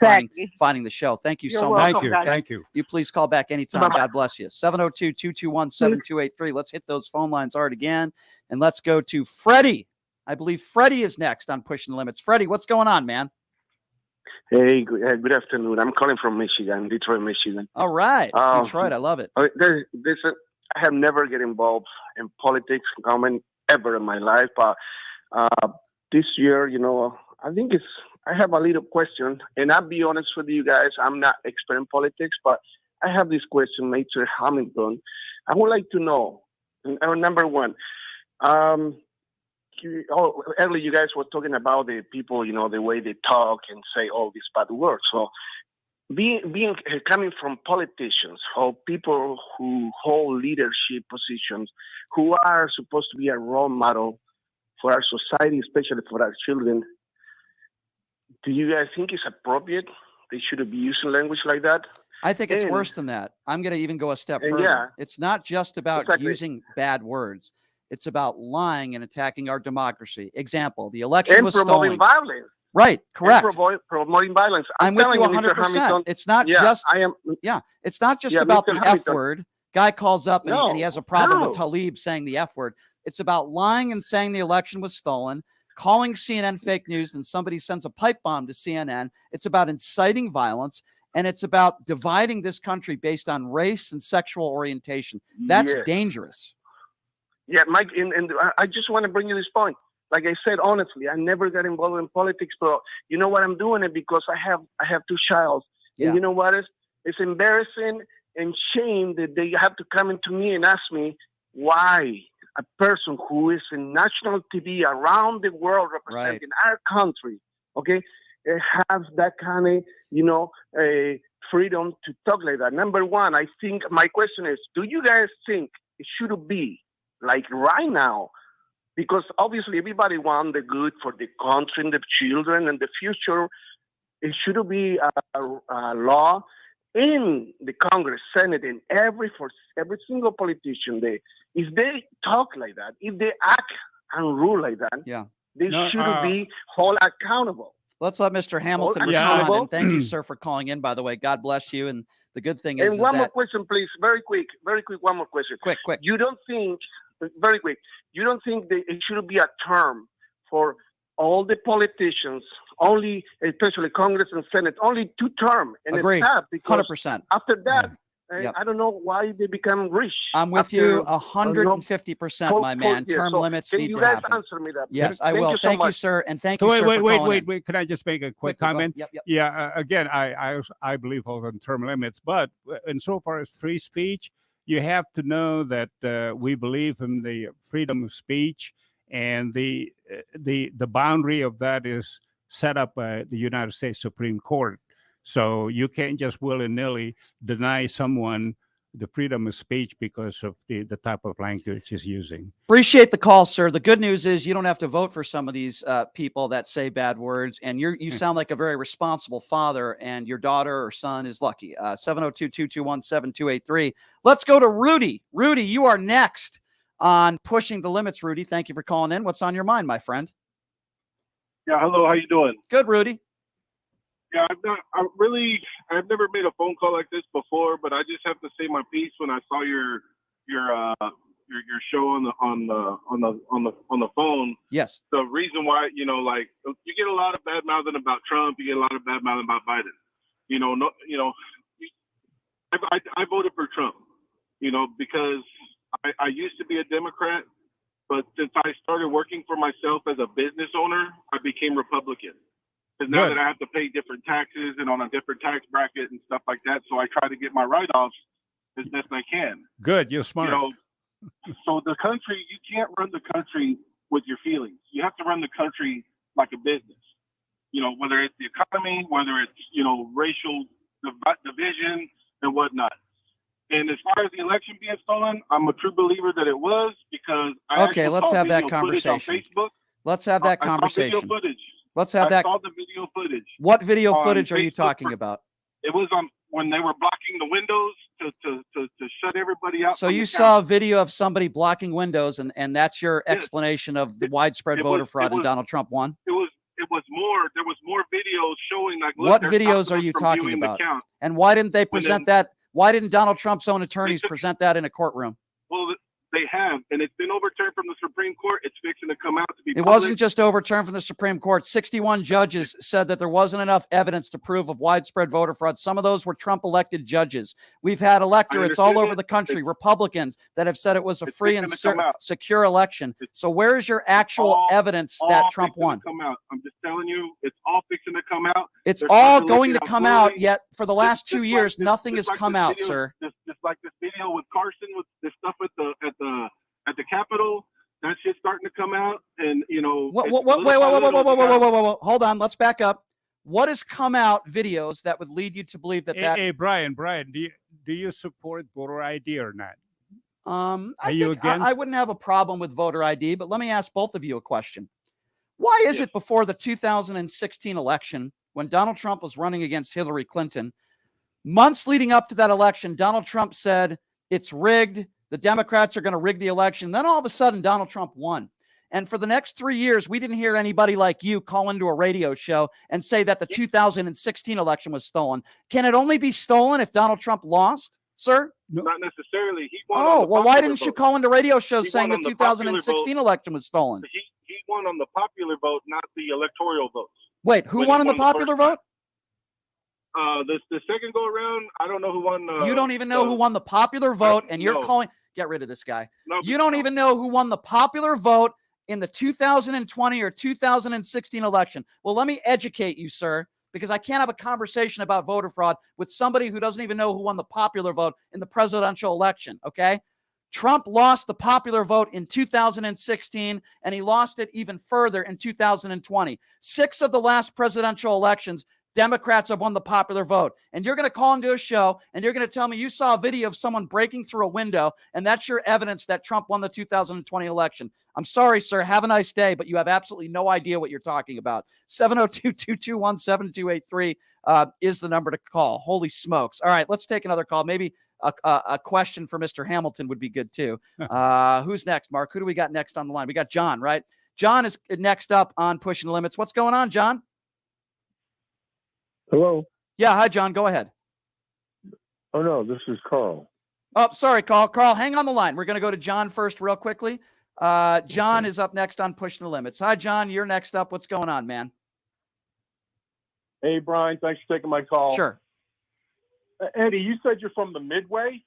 Speaker 3: finding the show. Thank you
Speaker 10: You're
Speaker 3: so
Speaker 10: welcome,
Speaker 3: much.
Speaker 10: guys.
Speaker 4: Thank you.
Speaker 3: You please call back anytime.
Speaker 10: Bye-bye.
Speaker 3: God bless you. 702-221-7283. Let's hit those phone lines hard again. And let's go to Freddie. I believe Freddie is next on Pushing the Limits. Freddie, what's going on, man?
Speaker 11: Hey, good afternoon. I'm calling from Michigan, Detroit, Michigan.
Speaker 3: All right. Detroit, I love it.
Speaker 11: I have never get involved in politics, government, ever in my life. But this year, I think I have a little question. And I'll be honest with you guys, I'm not expert in politics, but I have this question, Mr. Hamilton. I would like to know, number one, earlier you guys were talking about the people, the way they talk and say all these bad words. So coming from politicians or people who hold leadership positions, who are supposed to be a role model for our society, especially for our children, do you guys think it's appropriate they should be using language like that?
Speaker 3: I think it's worse than that. I'm going to even go a step further.
Speaker 11: Yeah.
Speaker 3: It's not just about using bad words. It's about lying and attacking our democracy. Example, the election was
Speaker 11: promoting
Speaker 3: stolen.
Speaker 11: violence.
Speaker 3: Right, correct.
Speaker 11: Promoting violence.
Speaker 3: I'm with you
Speaker 11: telling
Speaker 3: 100%. It's not it's not just about the F word. Guy calls up and he has a problem with Tlaib saying the F word. It's about lying and saying the election was stolen, calling CNN fake news, and somebody sends a pipe bomb to CNN. It's about inciting violence, and it's about dividing this country based on race and sexual orientation. That's dangerous.
Speaker 11: Yeah, Mike, and I just want to bring you this point. Like I said, honestly, I never got involved in politics, but you know what? I'm doing it because I have two childs.
Speaker 3: Yeah.
Speaker 11: And you know what? It's embarrassing and shame that they have to come into me and ask me why a person who is in national TV around the world representing our country, okay, has that kind of, freedom to talk like that. Number one, I think my question is, do you guys think it should be like right now? Because obviously everybody wants the good for the country and the children and the future. It should be a law in the Congress, Senate, and every single politician. If they talk like that, if they act and rule like that, they should be held accountable.
Speaker 3: Let's let Mr. Hamilton respond. And thank you, sir, for calling in, by the way. God bless you. And the good thing is,
Speaker 11: one more question, please. Very quick. One more question.
Speaker 3: Quick.
Speaker 11: You don't think, very quick, you don't think that it should be a term for all the politicians, only, especially Congress and Senate, only 2 terms? And
Speaker 3: agree.
Speaker 11: It's sad because
Speaker 3: 100%.
Speaker 11: after that, I don't know why they become rich.
Speaker 3: I'm with you 150%, my man. Term limits need to happen.
Speaker 11: Can you guys answer me that?
Speaker 3: Yes, I will. Thank you, sir. And thank you, sir, for calling in.
Speaker 4: Wait. Can I just make a quick comment?
Speaker 3: Yep.
Speaker 4: Yeah, again, I believe also in term limits, but insofar as free speech, you have to know that we believe in the freedom of speech, and the boundary of that is set up by the United States Supreme Court. So you can't just willy-nilly deny someone the freedom of speech because of the type of language he's using.
Speaker 3: Appreciate the call, sir. The good news is you don't have to vote for some of these people that say bad words, and you sound like a very responsible father, and your daughter or son is lucky. 702-221-7283. Let's go to Rudy. Rudy, you are next on Pushing the Limits. Rudy, thank you for calling in. What's on your mind, my friend?
Speaker 12: Yeah, hello. How you doing?
Speaker 3: Good, Rudy.
Speaker 12: Yeah, I've never made a phone call like this before, but I just have to say my piece when I saw your show on the phone.
Speaker 3: Yes.
Speaker 12: The reason why, you get a lot of bad mouthing about Trump, you get a lot of bad mouthing about Biden. I voted for Trump, because I used to be a Democrat, but since I started working for myself as a business owner, I became Republican. Because now that I have to pay different taxes and on a different tax bracket and stuff like that, so I try to get my write-offs as best I can.
Speaker 4: Good, you're smart.
Speaker 12: So the country, you can't run the country with your feelings. You have to run the country like a business. Whether it's the economy, whether it's, racial division and whatnot. And as far as the election being stolen, I'm a true believer that it was, because
Speaker 3: let's have that conversation. Let's have that conversation. Let's have that.
Speaker 12: I saw the video footage.
Speaker 3: What video footage are you talking about?
Speaker 12: It was on when they were blocking the windows to shut everybody out.
Speaker 3: So you saw a video of somebody blocking windows, and that's your explanation of the widespread voter fraud and Donald Trump won?
Speaker 12: It was more. There was more videos showing like.
Speaker 3: What videos are you talking about? And why didn't they present that? Why didn't Donald Trump's own attorneys present that in a courtroom?
Speaker 12: Well, they have, and it's been overturned from the Supreme Court. It's fixing to come out to be.
Speaker 3: It wasn't just overturned from the Supreme Court. 61 judges said that there wasn't enough evidence to prove of widespread voter fraud. Some of those were Trump-elected judges. We've had electorates all over the country, Republicans, that have said it was a free and secure election. So where is your actual evidence that Trump won?
Speaker 12: I'm just telling you, it's all fixing to come out.
Speaker 3: It's all going to come out, yet for the last 2 years, nothing has come out, sir.
Speaker 12: Just like this video with Carson, with this stuff at the Capitol, that shit's starting to come out, and
Speaker 3: Wait, hold on, let's back up. What has come out videos that would lead you to believe that
Speaker 4: Hey, Brian, do you support voter ID or not?
Speaker 3: I wouldn't have a problem with voter ID, but let me ask both of you a question. Why is it before the 2016 election, when Donald Trump was running against Hillary Clinton, months leading up to that election, Donald Trump said it's rigged, the Democrats are going to rig the election. Then all of a sudden, Donald Trump won. And for the next 3 years, we didn't hear anybody like you call into a radio show and say that the 2016 election was stolen. Can it only be stolen if Donald Trump lost, sir?
Speaker 12: No. Not necessarily. He won.
Speaker 3: Oh, well, why didn't you call into radio shows saying the 2016 election was stolen?
Speaker 12: He won on the popular vote, not the electoral votes.
Speaker 3: Wait, who won on the popular vote?
Speaker 12: The second go around, I don't know who won.
Speaker 3: You don't even know who won the popular vote, and you're calling. Get rid of this guy. You don't even know who won the popular vote in the 2020 or 2016 election. Well, let me educate you, sir, because I can't have a conversation about voter fraud with somebody who doesn't even know who won the popular vote in the presidential election, okay? Trump lost the popular vote in 2016, and he lost it even further in 2020. 6 of the last presidential elections, Democrats have won the popular vote. And you're going to call into a show and you're going to tell me you saw a video of someone breaking through a window and that's your evidence that Trump won the 2020 election. I'm sorry, sir. Have a nice day, but you have absolutely no idea what you're talking about. 702-221-7283 is the number to call. Holy smokes. All right, let's take another call. Maybe a question for Mr. Hamilton would be good too. Who's next, Mark? Who do we got next on the line? We got John, right? John is next up on Pushing the Limits. What's going on, John?
Speaker 13: Hello.
Speaker 3: Yeah, hi, John. Go ahead.
Speaker 13: Oh, no, this is Carl.
Speaker 3: Oh, sorry, Carl. Carl, hang on the line. We're going to go to John first real quickly. John is up next on Pushing the Limits. Hi, John. You're next up. What's going on, man?
Speaker 14: Hey, Brian. Thanks for taking my call.
Speaker 3: Sure.
Speaker 14: Eddie, you said you're from the
Speaker 4: Midwest.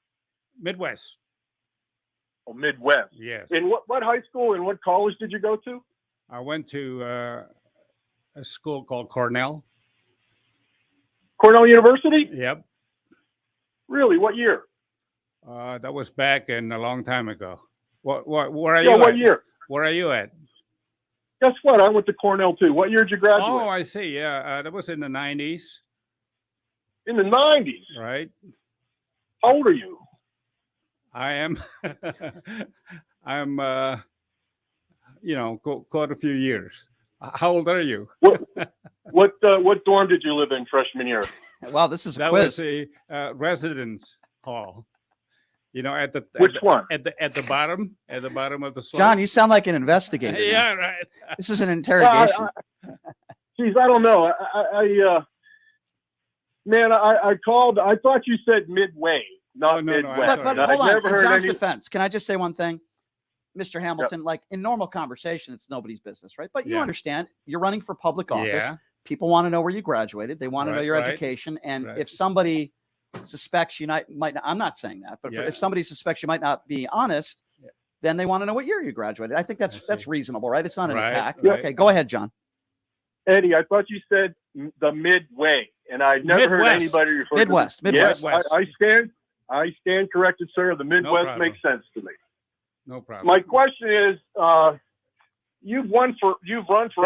Speaker 14: Oh, Midwest.
Speaker 4: Yes.
Speaker 14: In what high school and what college did you go to?
Speaker 4: I went to a school called Cornell.
Speaker 14: Cornell University?
Speaker 4: Yep.
Speaker 14: Really? What year?
Speaker 4: That was back in a long time ago. Where are you?
Speaker 14: What
Speaker 4: at?
Speaker 14: year?
Speaker 4: Where are you at?
Speaker 14: Guess what? I went to Cornell too. What year did you graduate?
Speaker 4: Oh, I see. Yeah, that was in the 90s.
Speaker 14: In the 90s?
Speaker 4: Right.
Speaker 14: How old are you?
Speaker 4: I am. I'm. Quite a few years. How old are you?
Speaker 14: What dorm did you live in freshman year?
Speaker 3: Wow, this is a
Speaker 4: that
Speaker 3: quiz.
Speaker 4: was a residence hall. At the
Speaker 14: one?
Speaker 4: At the bottom of the slide.
Speaker 3: John, you sound like an investigator.
Speaker 4: Yeah, right.
Speaker 3: This is an interrogation.
Speaker 14: Geez, I don't know. I called. I thought you said midway, not Midwest.
Speaker 3: But hold on. In John's defense, can I just say one thing? Mr. Hamilton, like in normal conversation, it's nobody's business, right? But you understand you're running for public office.
Speaker 4: Yeah.
Speaker 3: People want to know where you graduated. They want to know your education. And if somebody suspects you might not, I'm not saying that, but if somebody suspects you might not be honest, then they want to know what year you graduated. I think that's reasonable, right? It's not an attack.
Speaker 14: Right.
Speaker 3: Okay, go ahead, John.
Speaker 14: Eddie, I thought you said the Midway, and I'd never heard anybody refer
Speaker 3: Midwest.
Speaker 14: to Midwest. Yes, I stand corrected, sir. The Midwest makes sense to me.
Speaker 4: No problem.
Speaker 14: My question is, you've run for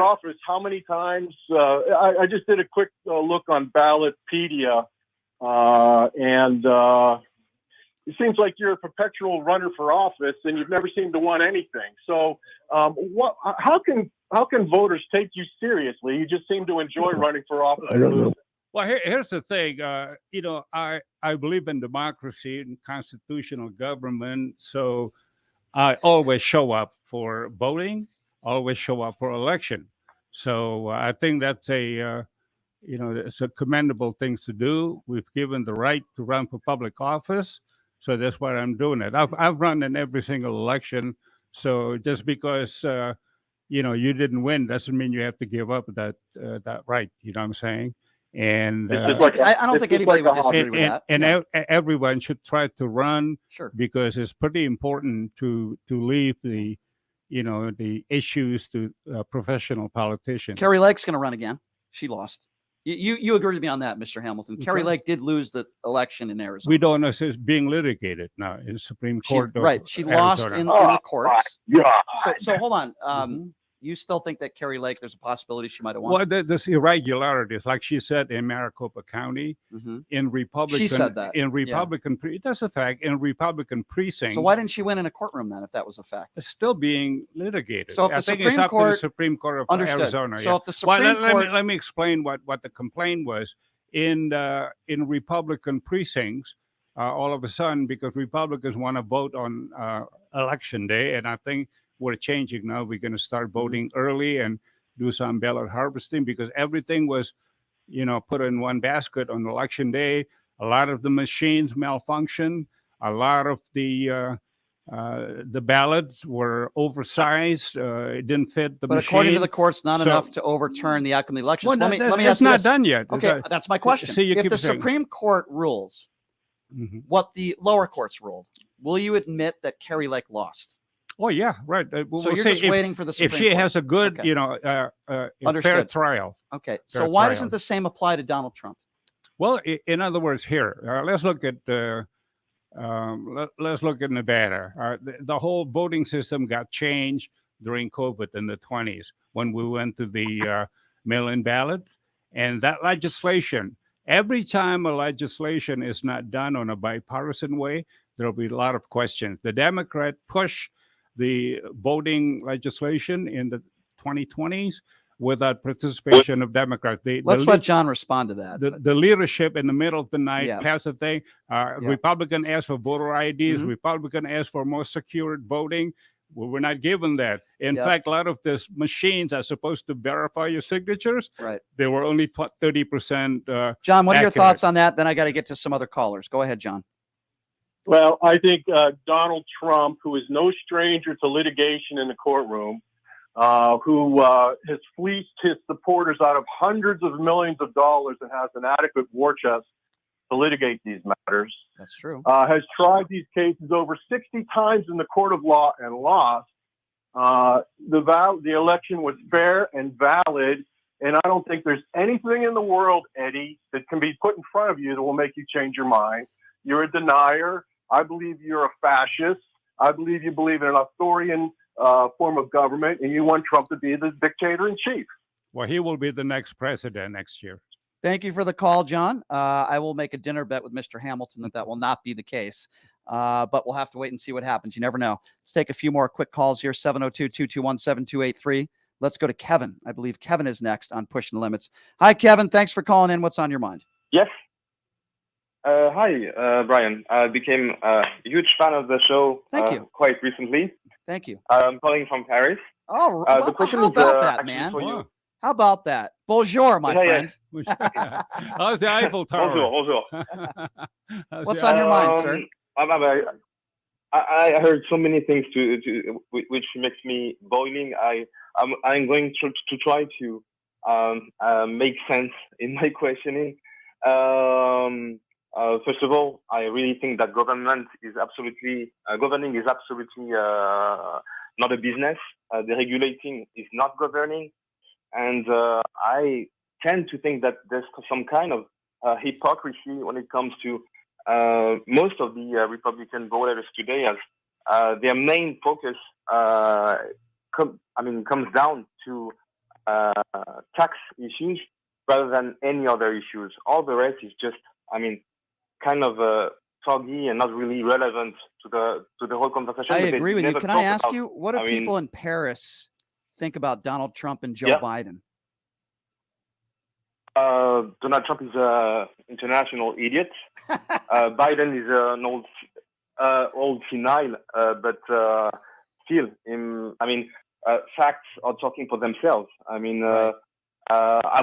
Speaker 14: office how many times? I just did a quick look on Ballotpedia, and it seems like you're a perpetual runner for office, and you've never seemed to want anything. So, how can voters take you seriously? You just seem to enjoy running for office.
Speaker 13: I don't know.
Speaker 4: Well, here's the thing. I believe in democracy and constitutional government, so I always show up for voting, always show up for election. So I think that's it's a commendable thing to do. We've given the right to run for public office, so that's why I'm doing it. I've run in every single election. So just because you didn't win doesn't mean you have to give up that right. You know what I'm saying? And
Speaker 3: I don't think anybody would disagree with that.
Speaker 4: And everyone should try to run, because it's pretty important to leave the issues to professional politicians.
Speaker 3: Carrie Lake's going to run again. She lost. You agree with me on that, Mr. Hamilton? Carrie Lake did lose the election in Arizona.
Speaker 4: We don't know if it's being litigated now in the Supreme Court.
Speaker 3: She lost in the courts. So hold on. You still think that Carrie Lake, there's a possibility she might have won?
Speaker 4: Well, there's irregularities, like she said in Maricopa County, in Republican.
Speaker 3: She said that.
Speaker 4: In Republican, that's a fact. In Republican precincts.
Speaker 3: So why didn't she win in a courtroom then, if that was a fact?
Speaker 4: It's still being litigated.
Speaker 3: So if the Supreme Court,
Speaker 4: the Supreme Court of Arizona.
Speaker 3: So if the Supreme Court,
Speaker 4: let me explain what the complaint was. In Republican precincts, all of a sudden, because Republicans want to vote on election day, and I think we're changing now. We're going to start voting early and do some ballot harvesting, because everything was, put in one basket on election day. A lot of the machines malfunctioned. A lot of the ballots were oversized. It didn't fit the machine.
Speaker 3: But according to the courts, not enough to overturn the outcome of the election.
Speaker 4: Well,
Speaker 3: let me ask
Speaker 4: it's
Speaker 3: you
Speaker 4: not
Speaker 3: this.
Speaker 4: done yet.
Speaker 3: Okay, that's my question.
Speaker 4: See,
Speaker 3: if the Supreme Court rules what the lower courts ruled, will you admit that Carrie Lake lost?
Speaker 4: Oh yeah, right.
Speaker 3: So you're just waiting for the Supreme
Speaker 4: Court. If she has a good, fair trial.
Speaker 3: Okay. So why doesn't the same apply to Donald Trump?
Speaker 4: Well, in other words, here, let's look at Nevada. The whole voting system got changed during COVID in the 20s when we went to the mail-in ballot, And that legislation, every time a legislation is not done on a bipartisan way, there'll be a lot of questions. The Democrat push the voting legislation in the 2020s without participation of Democrats.
Speaker 3: Let's let John respond to that.
Speaker 4: The leadership in the middle of the night
Speaker 3: Yeah.
Speaker 4: passed a thing. Republican asked for voter IDs. Republican asked for more secure voting. Well, we're not given that. In fact, a lot of these machines are supposed to verify your signatures.
Speaker 3: Right.
Speaker 4: They were only 30%.
Speaker 3: John, what are your
Speaker 4: accurate.
Speaker 3: thoughts on that? Then I got to get to some other callers. Go ahead, John.
Speaker 14: Well, I think Donald Trump, who is no stranger to litigation in the courtroom, who has fleeced his supporters out of hundreds of millions of dollars and has an adequate war chest to litigate these matters.
Speaker 3: That's true.
Speaker 14: Has tried these cases over 60 times in the court of law and lost. The election was fair and valid, and I don't think there's anything in the world, Eddie, that can be put in front of you that will make you change your mind. You're a denier. I believe you're a fascist. I believe you believe in an authoritarian form of government, and you want Trump to be the dictator in chief.
Speaker 4: Well, he will be the next president next year.
Speaker 3: Thank you for the call, John. I will make a dinner bet with Mr. Hamilton that will not be the case, but we'll have to wait and see what happens. You never know. Let's take a few more quick calls here, 702-221-7283. Let's go to Kevin. I believe Kevin is next on Pushing the Limits. Hi, Kevin. Thanks for calling in. What's on your mind?
Speaker 15: Yes. Hi, Brian. I became a huge fan of the show quite recently.
Speaker 3: Thank you.
Speaker 15: I'm calling from Paris.
Speaker 3: Oh,
Speaker 15: the question
Speaker 3: how
Speaker 15: is
Speaker 3: about that,
Speaker 15: actually
Speaker 3: man?
Speaker 15: for you.
Speaker 3: How about that? Bonjour, my friend.
Speaker 4: How's the Eiffel Tower?
Speaker 15: Bonjour.
Speaker 3: What's on your mind, sir?
Speaker 15: I heard so many things which makes me boiling. I'm going to try to make sense in my questioning. First of all, I really think that governing is absolutely not a business. The regulating is not governing, and I tend to think that there's some kind of hypocrisy when it comes to most of the Republican voters today, as their main focus comes down to tax issues rather than any other issues. All the rest is just, kind of foggy and not really relevant to the whole conversation.
Speaker 3: I agree with you. Can I ask you, what do people in Paris think about Donald Trump and Joe Biden?
Speaker 15: Donald Trump is an international idiot. Biden is an old senile, but still, facts are talking for themselves. I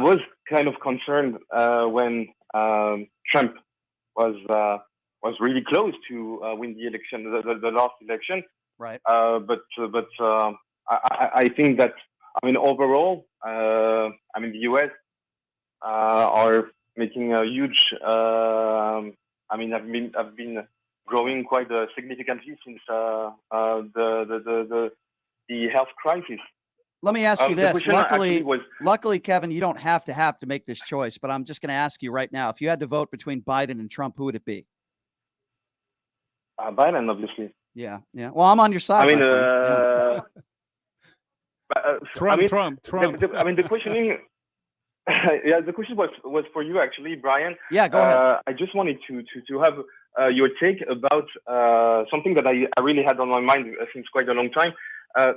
Speaker 15: was kind of concerned when Trump was really close to win the election, the last election.
Speaker 3: Right.
Speaker 15: But I think that overall, the U.S. Are making a huge. Have been growing quite significantly since the health crisis.
Speaker 3: Let me ask you this. Luckily, Kevin, you don't have to make this choice, but I'm just going to ask you right now: if you had to vote between Biden and Trump, who would it be?
Speaker 15: Biden, obviously.
Speaker 3: Yeah. Well, I'm on your side.
Speaker 4: Trump.
Speaker 15: The questioning. The question was for you, actually, Brian.
Speaker 3: Yeah, go ahead.
Speaker 15: I just wanted to have your take about something that I really had on my mind since quite a long time.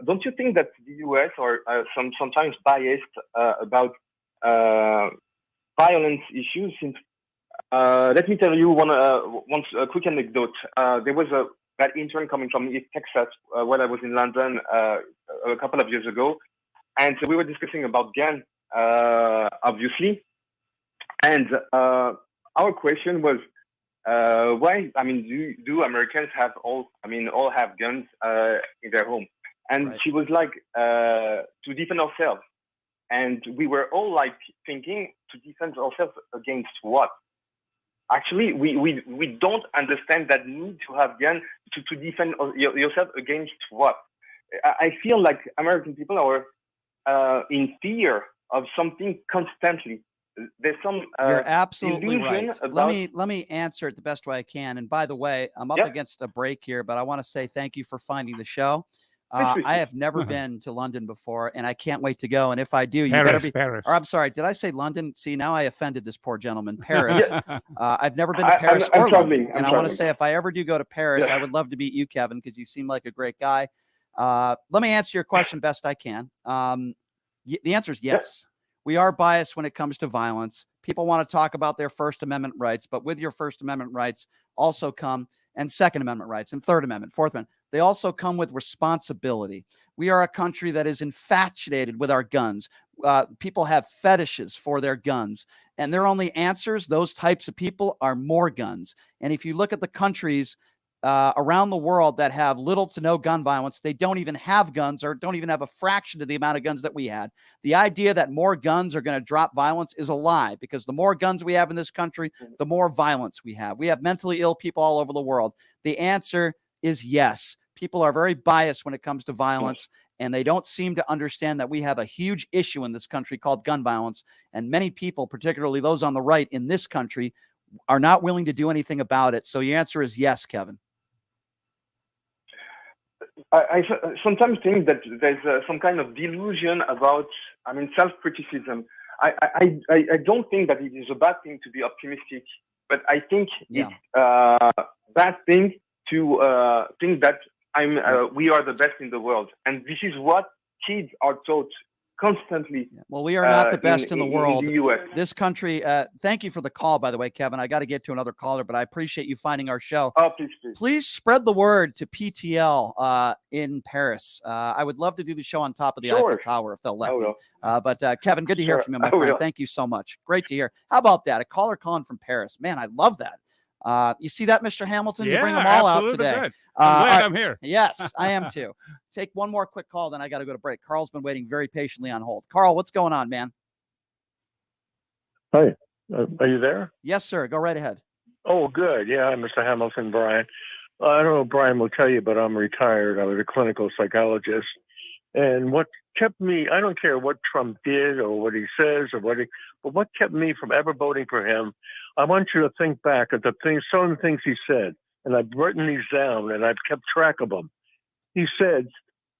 Speaker 15: Don't you think that the U.S. are sometimes biased about violence issues? Since let me tell you one quick anecdote. There was that intern coming from East Texas when I was in London a couple of years ago, and we were discussing about guns. Obviously, and our question was, why? Do Americans all have guns in their home? And she was like, to defend ourselves. And we were all like thinking, to defend ourselves against what? Actually, we don't understand that need to have guns to defend yourself against what? I feel like American people are in fear of something constantly. There's some
Speaker 3: You're absolutely
Speaker 15: illusion
Speaker 3: right.
Speaker 15: about...
Speaker 3: Let me answer it the best way I can. And by the way, I'm up against a break here, but I want to say thank you for finding the show. I have never been to London before, and I can't wait to go. And if I do, you better be.
Speaker 4: Paris.
Speaker 3: Or I'm sorry, did I say London? See, now I offended this poor gentleman. Paris. I've never been to Paris or London, and I want to say if I ever do go to Paris, I would love to meet you, Kevin, because you seem like a great guy. Let me answer your question best I can. The answer is yes. We are biased when it comes to violence. People want to talk about their First Amendment rights, but with your First Amendment rights also come, and Second Amendment rights, and Third Amendment, Fourth Amendment, they also come with responsibility. We are a country that is infatuated with our guns. People have fetishes for their guns, and their only answers, those types of people, are more guns. And if you look at the countries around the world that have little to no gun violence, they don't even have guns or don't even have a fraction of the amount of guns that we had. The idea that more guns are going to drop violence is a lie, because the more guns we have in this country, the more violence we have. We have mentally ill people all over the world. The answer is yes. People are very biased when it comes to violence, and they don't seem to understand that we have a huge issue in this country called gun violence. And many people, particularly those on the right in this country, are not willing to do anything about it. So your answer is yes, Kevin.
Speaker 15: I sometimes think that there's some kind of delusion about, self-criticism. I don't think that it is a bad thing to be optimistic, but I think it's a bad thing to think that we are the best in the world. And this is what kids are taught constantly.
Speaker 3: Well, we are not the best in the world.
Speaker 15: In the US.
Speaker 3: This country, thank you for the call, by the way, Kevin. I got to get to another caller, but I appreciate you finding our show.
Speaker 15: Oh, please.
Speaker 3: Please spread the word to PTL in Paris. I would love to do the show on top of the Eiffel Tower if they'll let me. But Kevin, good to hear from you, my friend. Thank you so much. Great to hear. How about that? A caller calling from Paris. Man, I love that. You see that, Mr. Hamilton? You bring them all out today.
Speaker 4: Good. I'm glad I'm here.
Speaker 3: Yes, I am too. Take one more quick call, then I got to go to break. Carl's been waiting very patiently on hold. Carl, what's going on, man?
Speaker 13: Hi, are you there?
Speaker 3: Yes, sir. Go right ahead.
Speaker 13: Oh, good. Yeah, Mr. Hamilton, Brian. I don't know if Brian will tell you, but I'm retired. I was a clinical psychologist. And what kept me, I don't care what Trump did or what he says or but what kept me from ever voting for him, I want you to think back at some of the things he said. And I've written these down and I've kept track of them. He said,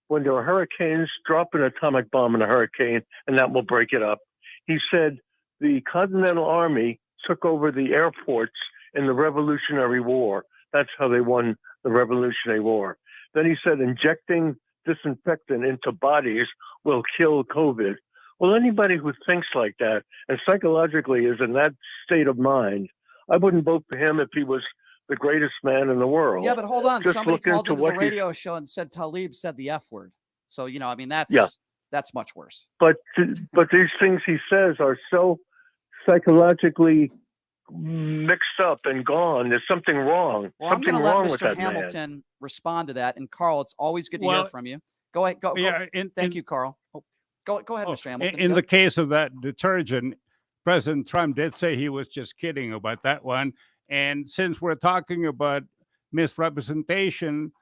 Speaker 13: when there are hurricanes, drop an atomic bomb in a hurricane and that will break it up. He said the Continental Army took over the airports in the Revolutionary War. That's how they won the Revolutionary War. Then he said injecting disinfectant into bodies will kill COVID. Well, anybody who thinks like that and psychologically is in that state of mind, I wouldn't vote for him if he was the greatest man in the world.
Speaker 3: Yeah, but hold on.
Speaker 13: Just
Speaker 3: Somebody
Speaker 13: look
Speaker 3: called
Speaker 13: into
Speaker 3: into the
Speaker 13: what
Speaker 3: radio show and said Talib said the F word. So, that's much worse.
Speaker 13: But these things he says are so psychologically mixed up and gone. There's something wrong.
Speaker 3: Well,
Speaker 13: something
Speaker 3: I'm going
Speaker 13: wrong
Speaker 3: to
Speaker 13: with
Speaker 3: let Mr.
Speaker 13: that man.
Speaker 3: Hamilton respond to that. And Carl, it's always good to hear from you. Go ahead. Go. Thank you, Carl. Go ahead, Mr. Hamilton.
Speaker 4: In the case of that detergent, President Trump did say he was just kidding about that one. And since we're talking about misrepresentation,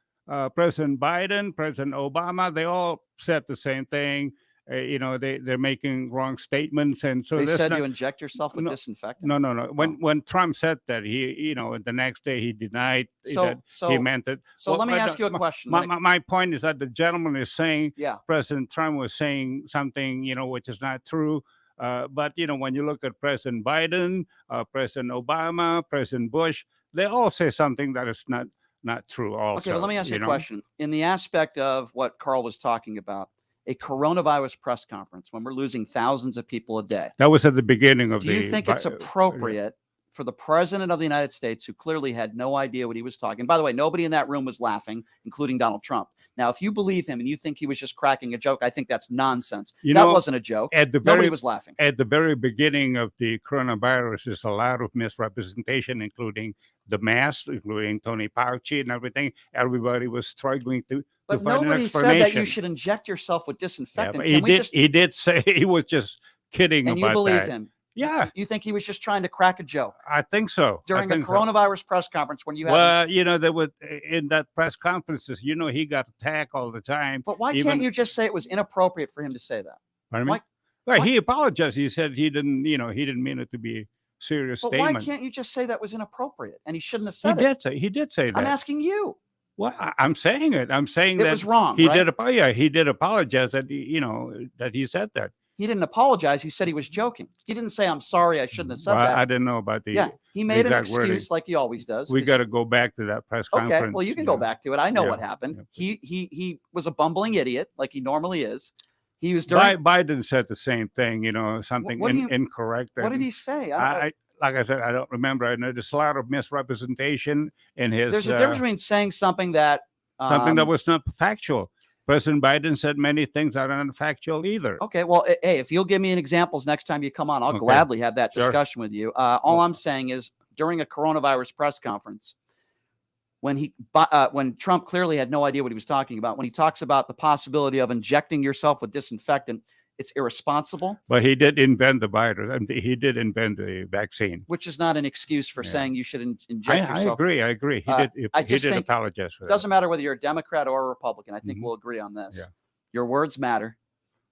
Speaker 4: President Biden, President Obama, they all said the same thing. They're making wrong statements, and so
Speaker 3: they said you inject yourself with disinfectant.
Speaker 4: No. When Trump said that, the next day he denied that he meant it.
Speaker 3: So let me ask you a question.
Speaker 4: My point is that the gentleman is saying President Trump was saying something which is not true. But when you look at President Biden, President Obama, President Bush, they all say something that is not true. Also,
Speaker 3: okay, but let me ask you a question. In the aspect of what Carl was talking about, a coronavirus press conference when we're losing thousands of people a day.
Speaker 4: That was at the beginning of
Speaker 3: Do you think it's appropriate for the president of the United States, who clearly had no idea what he was talking? By the way, nobody in that room was laughing, including Donald Trump. Now, if you believe him and you think he was just cracking a joke, I think that's nonsense. That wasn't a joke. Nobody was laughing.
Speaker 4: At the very beginning of the coronavirus, there's a lot of misrepresentation, including the mask, including Tony Fauci and everything. Everybody was struggling to
Speaker 3: But
Speaker 4: find an
Speaker 3: nobody said that you should inject yourself with disinfectant.
Speaker 4: He did say he was just kidding
Speaker 3: and
Speaker 4: about that.
Speaker 3: And you believe him?
Speaker 4: Yeah.
Speaker 3: You think he was just trying to crack a joke?
Speaker 4: I think so.
Speaker 3: During a coronavirus press conference when you had...
Speaker 4: Well, there was, in that press conferences, he got attacked all the time.
Speaker 3: But why can't you just say it was inappropriate for him to say that?
Speaker 4: Pardon me? Well, he apologized. He said he didn't mean it to be a serious statement.
Speaker 3: Why can't you just say that was inappropriate and he shouldn't have said
Speaker 4: it? He did say that.
Speaker 3: I'm asking you.
Speaker 4: Well, I'm saying it. I'm saying
Speaker 3: It
Speaker 4: that
Speaker 3: was wrong,
Speaker 4: he
Speaker 3: right?
Speaker 4: did. Yeah, he did apologize that that he said that.
Speaker 3: He didn't apologize. He said he was joking. He didn't say, "I'm sorry, I shouldn't have said
Speaker 4: Well,
Speaker 3: that."
Speaker 4: I didn't know about
Speaker 3: Yeah, he
Speaker 4: the
Speaker 3: made an
Speaker 4: exact wording.
Speaker 3: excuse like he always does.
Speaker 4: We
Speaker 3: 'cause-
Speaker 4: got to go back to that press
Speaker 3: Okay,
Speaker 4: conference.
Speaker 3: well, you can go back to it. I know
Speaker 4: Yeah.
Speaker 3: what happened. He was a bumbling idiot, like he normally is. He was during.
Speaker 4: Biden said the same thing. Something
Speaker 3: What do you-
Speaker 4: incorrect.
Speaker 3: What did he say? I
Speaker 4: Like I said, I don't remember. I know there's a lot of misrepresentation in his.
Speaker 3: There's a difference between saying something that
Speaker 4: something that was not factual. President Biden said many things that are not factual either.
Speaker 3: Okay, well, hey, if you'll give me an examples next time you come on, I'll
Speaker 4: Okay.
Speaker 3: gladly have that
Speaker 4: Sure.
Speaker 3: discussion with you. All I'm saying is during a coronavirus press conference, when Trump clearly had no idea what he was talking about, when he talks about the possibility of injecting yourself with disinfectant, it's irresponsible,
Speaker 4: But he did invent the virus. And he did invent the vaccine.
Speaker 3: which is not an excuse for saying you should inject
Speaker 4: I
Speaker 3: yourself.
Speaker 4: agree. I agree. He did.
Speaker 3: I
Speaker 4: He
Speaker 3: just
Speaker 4: did
Speaker 3: think
Speaker 4: apologize for
Speaker 3: it
Speaker 4: that.
Speaker 3: doesn't matter whether you're a Democrat or a Republican. I think we'll agree on this.
Speaker 4: Yeah.
Speaker 3: Your words matter.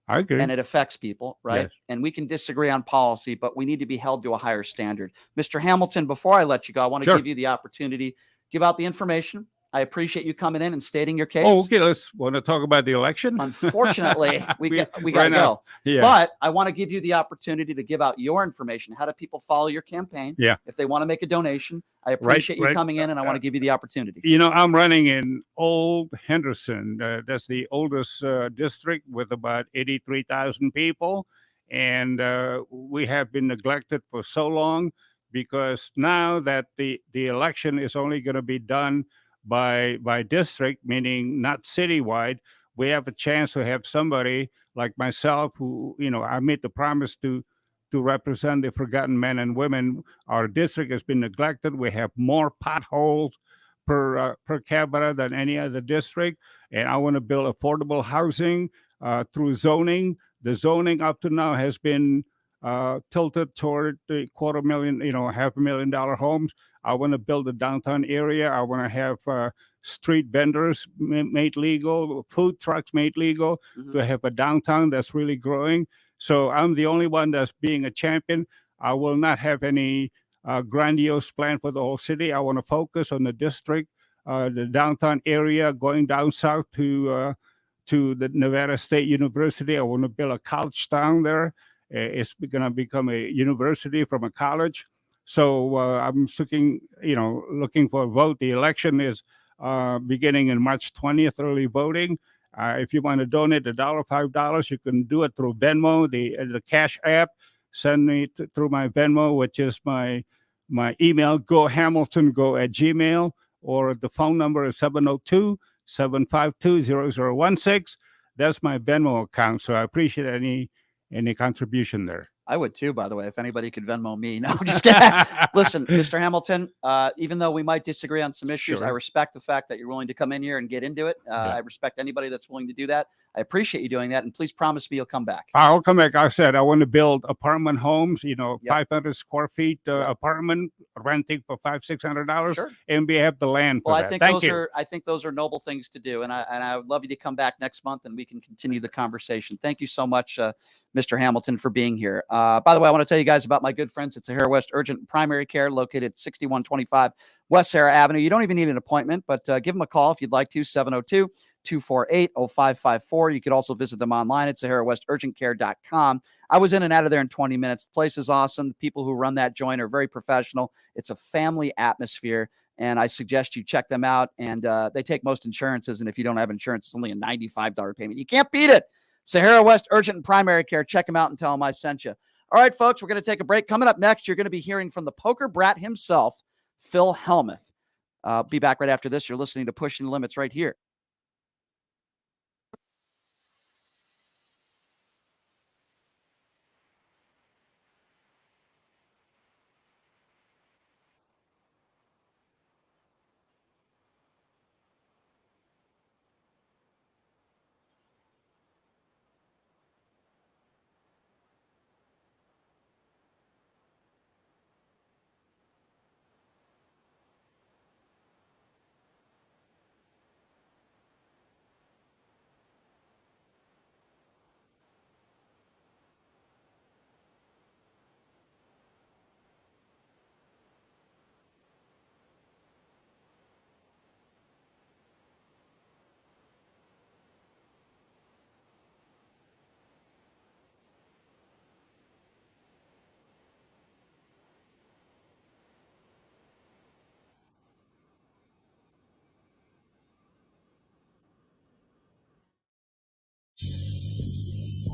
Speaker 4: I agree.
Speaker 3: And it affects people, right?
Speaker 4: Yes.
Speaker 3: And we can disagree on policy, but we need to be held to a higher standard. Mr. Hamilton, before I let you go, I want to
Speaker 4: Sure.
Speaker 3: give you the opportunity, give out the information. I appreciate you coming in and stating your case.
Speaker 4: Oh, okay. Let's want to talk about the election.
Speaker 3: Unfortunately, we got to
Speaker 4: right now.
Speaker 3: go.
Speaker 4: Yeah.
Speaker 3: But I want to give you the opportunity to give out your information. How do people follow your campaign?
Speaker 4: Yeah.
Speaker 3: If they want to make a donation, I appreciate you
Speaker 4: right.
Speaker 3: coming in, and I want to give you the opportunity.
Speaker 4: I'm running in Old Henderson. That's the oldest district with about 83,000 people. And we have been neglected for so long because now that the election is only going to be done by district, meaning not citywide, we have a chance to have somebody like myself who, I made the promise to represent the forgotten men and women. Our district has been neglected. We have more potholes per capita than any other district, and I want to build affordable housing through zoning. The zoning up to now has been tilted toward the $250,000 homes. I want to build a downtown area. I want to have street vendors made legal, food trucks made legal, to have a downtown that's really growing. So I'm the only one that's being a champion. I will not have any grandiose plan for the whole city. I want to focus on the district, the downtown area, going down south to the Nevada State University. I want to build a college town there. It's going to become a university from a college. So I'm looking for a vote. The election is beginning in March 20th, early voting. If you want to donate $1, $5, you can do it through Venmo, the Cash App. Send me through my Venmo, which is my email, gohamiltongo@gmail, or the phone number is 702-752-0016. That's my Venmo account. So I appreciate any contribution there.
Speaker 3: I would too, by the way, if anybody could Venmo me. No, I'm just kidding. Listen, Mr. Hamilton, even though we might disagree on some issues,
Speaker 4: Sure.
Speaker 3: I respect the fact that you're willing to come in here and get into it. I respect anybody that's willing to do that. I appreciate you doing that. And please promise me you'll come back.
Speaker 4: I'll come back. I said I want to build apartment homes, 500 square feet apartment, renting for $500-$600,
Speaker 3: Sure.
Speaker 4: and we have the land for
Speaker 3: Well,
Speaker 4: that.
Speaker 3: I think those are noble things to do. And I would love you to come back next month and we can continue the conversation. Thank you so much, Mr. Hamilton, for being here. By the way, I want to tell you guys about my good friends at Sahara West Urgent Primary Care, located at 6125 West Sahara Avenue. You don't even need an appointment, but give them a call if you'd like to, 702-248-0554. You could also visit them online at SaharaWestUrgentCare.com. I was in and out of there in 20 minutes. The place is awesome. The people who run that joint are very professional. It's a family atmosphere, and I suggest you check them out. And they take most insurances, and if you don't have insurance, it's only a $95 payment. You can't beat it. Sahara West Urgent and Primary Care. Check them out and tell them I sent you. All right, folks, we're going to take a break. Coming up next, you're going to be hearing from the poker brat himself, Phil Hellmuth. Be back right after this. You're listening to Pushing the Limits right here.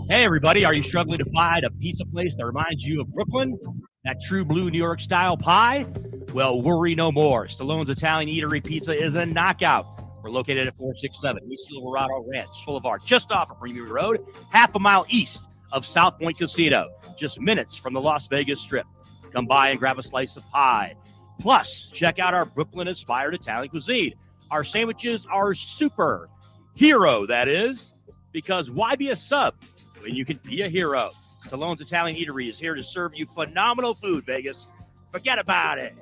Speaker 5: Hey, everybody, are you struggling to find a pizza place that reminds you of Brooklyn? That true blue New York style pie? Well, worry no more. Stallone's Italian Eatery Pizza is a knockout. We're located at 467 East Silverado Ranch Boulevard, just off of Premier Road, half a mile east of South Point Casino, just minutes from the Las Vegas Strip. Come by and grab a slice of pie. Plus, check out our Brooklyn-inspired Italian cuisine. Our sandwiches are super. Hero, that is. Because why be a sub when you can be a hero? Stallone's Italian Eatery is here to serve you phenomenal food, Vegas. Forget about it.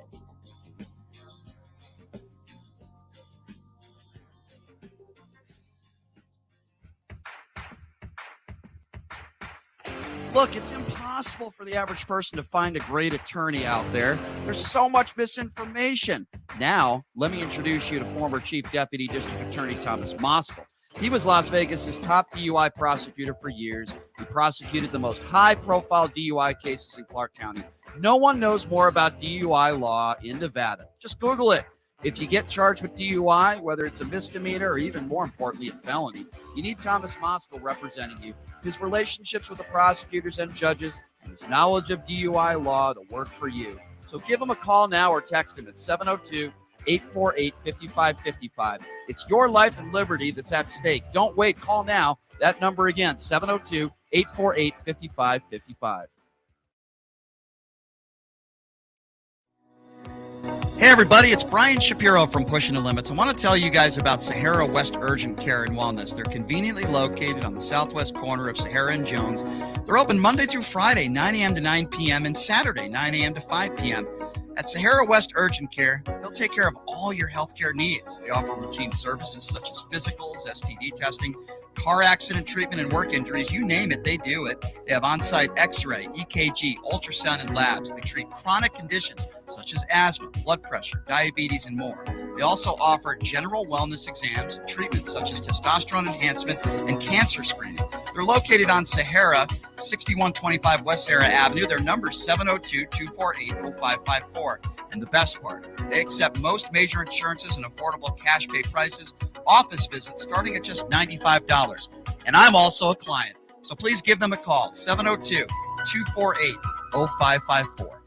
Speaker 3: Look, it's impossible for the average person to find a great attorney out there. There's so much misinformation. Now, let me introduce you to former Chief Deputy District Attorney Thomas Moskal. He was Las Vegas's top DUI prosecutor for years. He prosecuted the most high-profile DUI cases in Clark County. No one knows more about DUI law in Nevada. Just Google it. If you get charged with DUI, whether it's a misdemeanor or even more importantly, a felony, you need Thomas Moskal representing you. His relationships with the prosecutors and judges and his knowledge of DUI law to work for you. So give him a call now or text him at 702-848-5555. It's your life and liberty that's at stake. Don't wait. Call now. That number again, 702-848-5555. Hey, everybody, it's Brian Shapiro from Pushing the Limits. I want to tell you guys about Sahara West Urgent Care and Wellness. They're conveniently located on the southwest corner of Sahara and Jones. They're open Monday through Friday, 9 a.m. to 9 p.m., and Saturday, 9 a.m. to 5 p.m. At Sahara West Urgent Care, they'll take care of all your healthcare needs. They offer routine services such as physicals, STD testing, car accident treatment, and work injuries. You name it, they do it. They have on-site x-ray, EKG, ultrasound, and labs. They treat chronic conditions such as asthma, blood pressure, diabetes, and more. They also offer general wellness exams, treatments such as testosterone enhancement, and cancer screening. They're located on Sahara, 6125 West Sahara Avenue. Their number is 702-248-0554. And the best part, they accept most major insurances and affordable cash pay prices, office visits starting at just $95. And I'm also a client. So please give them a call, 702-248-0554.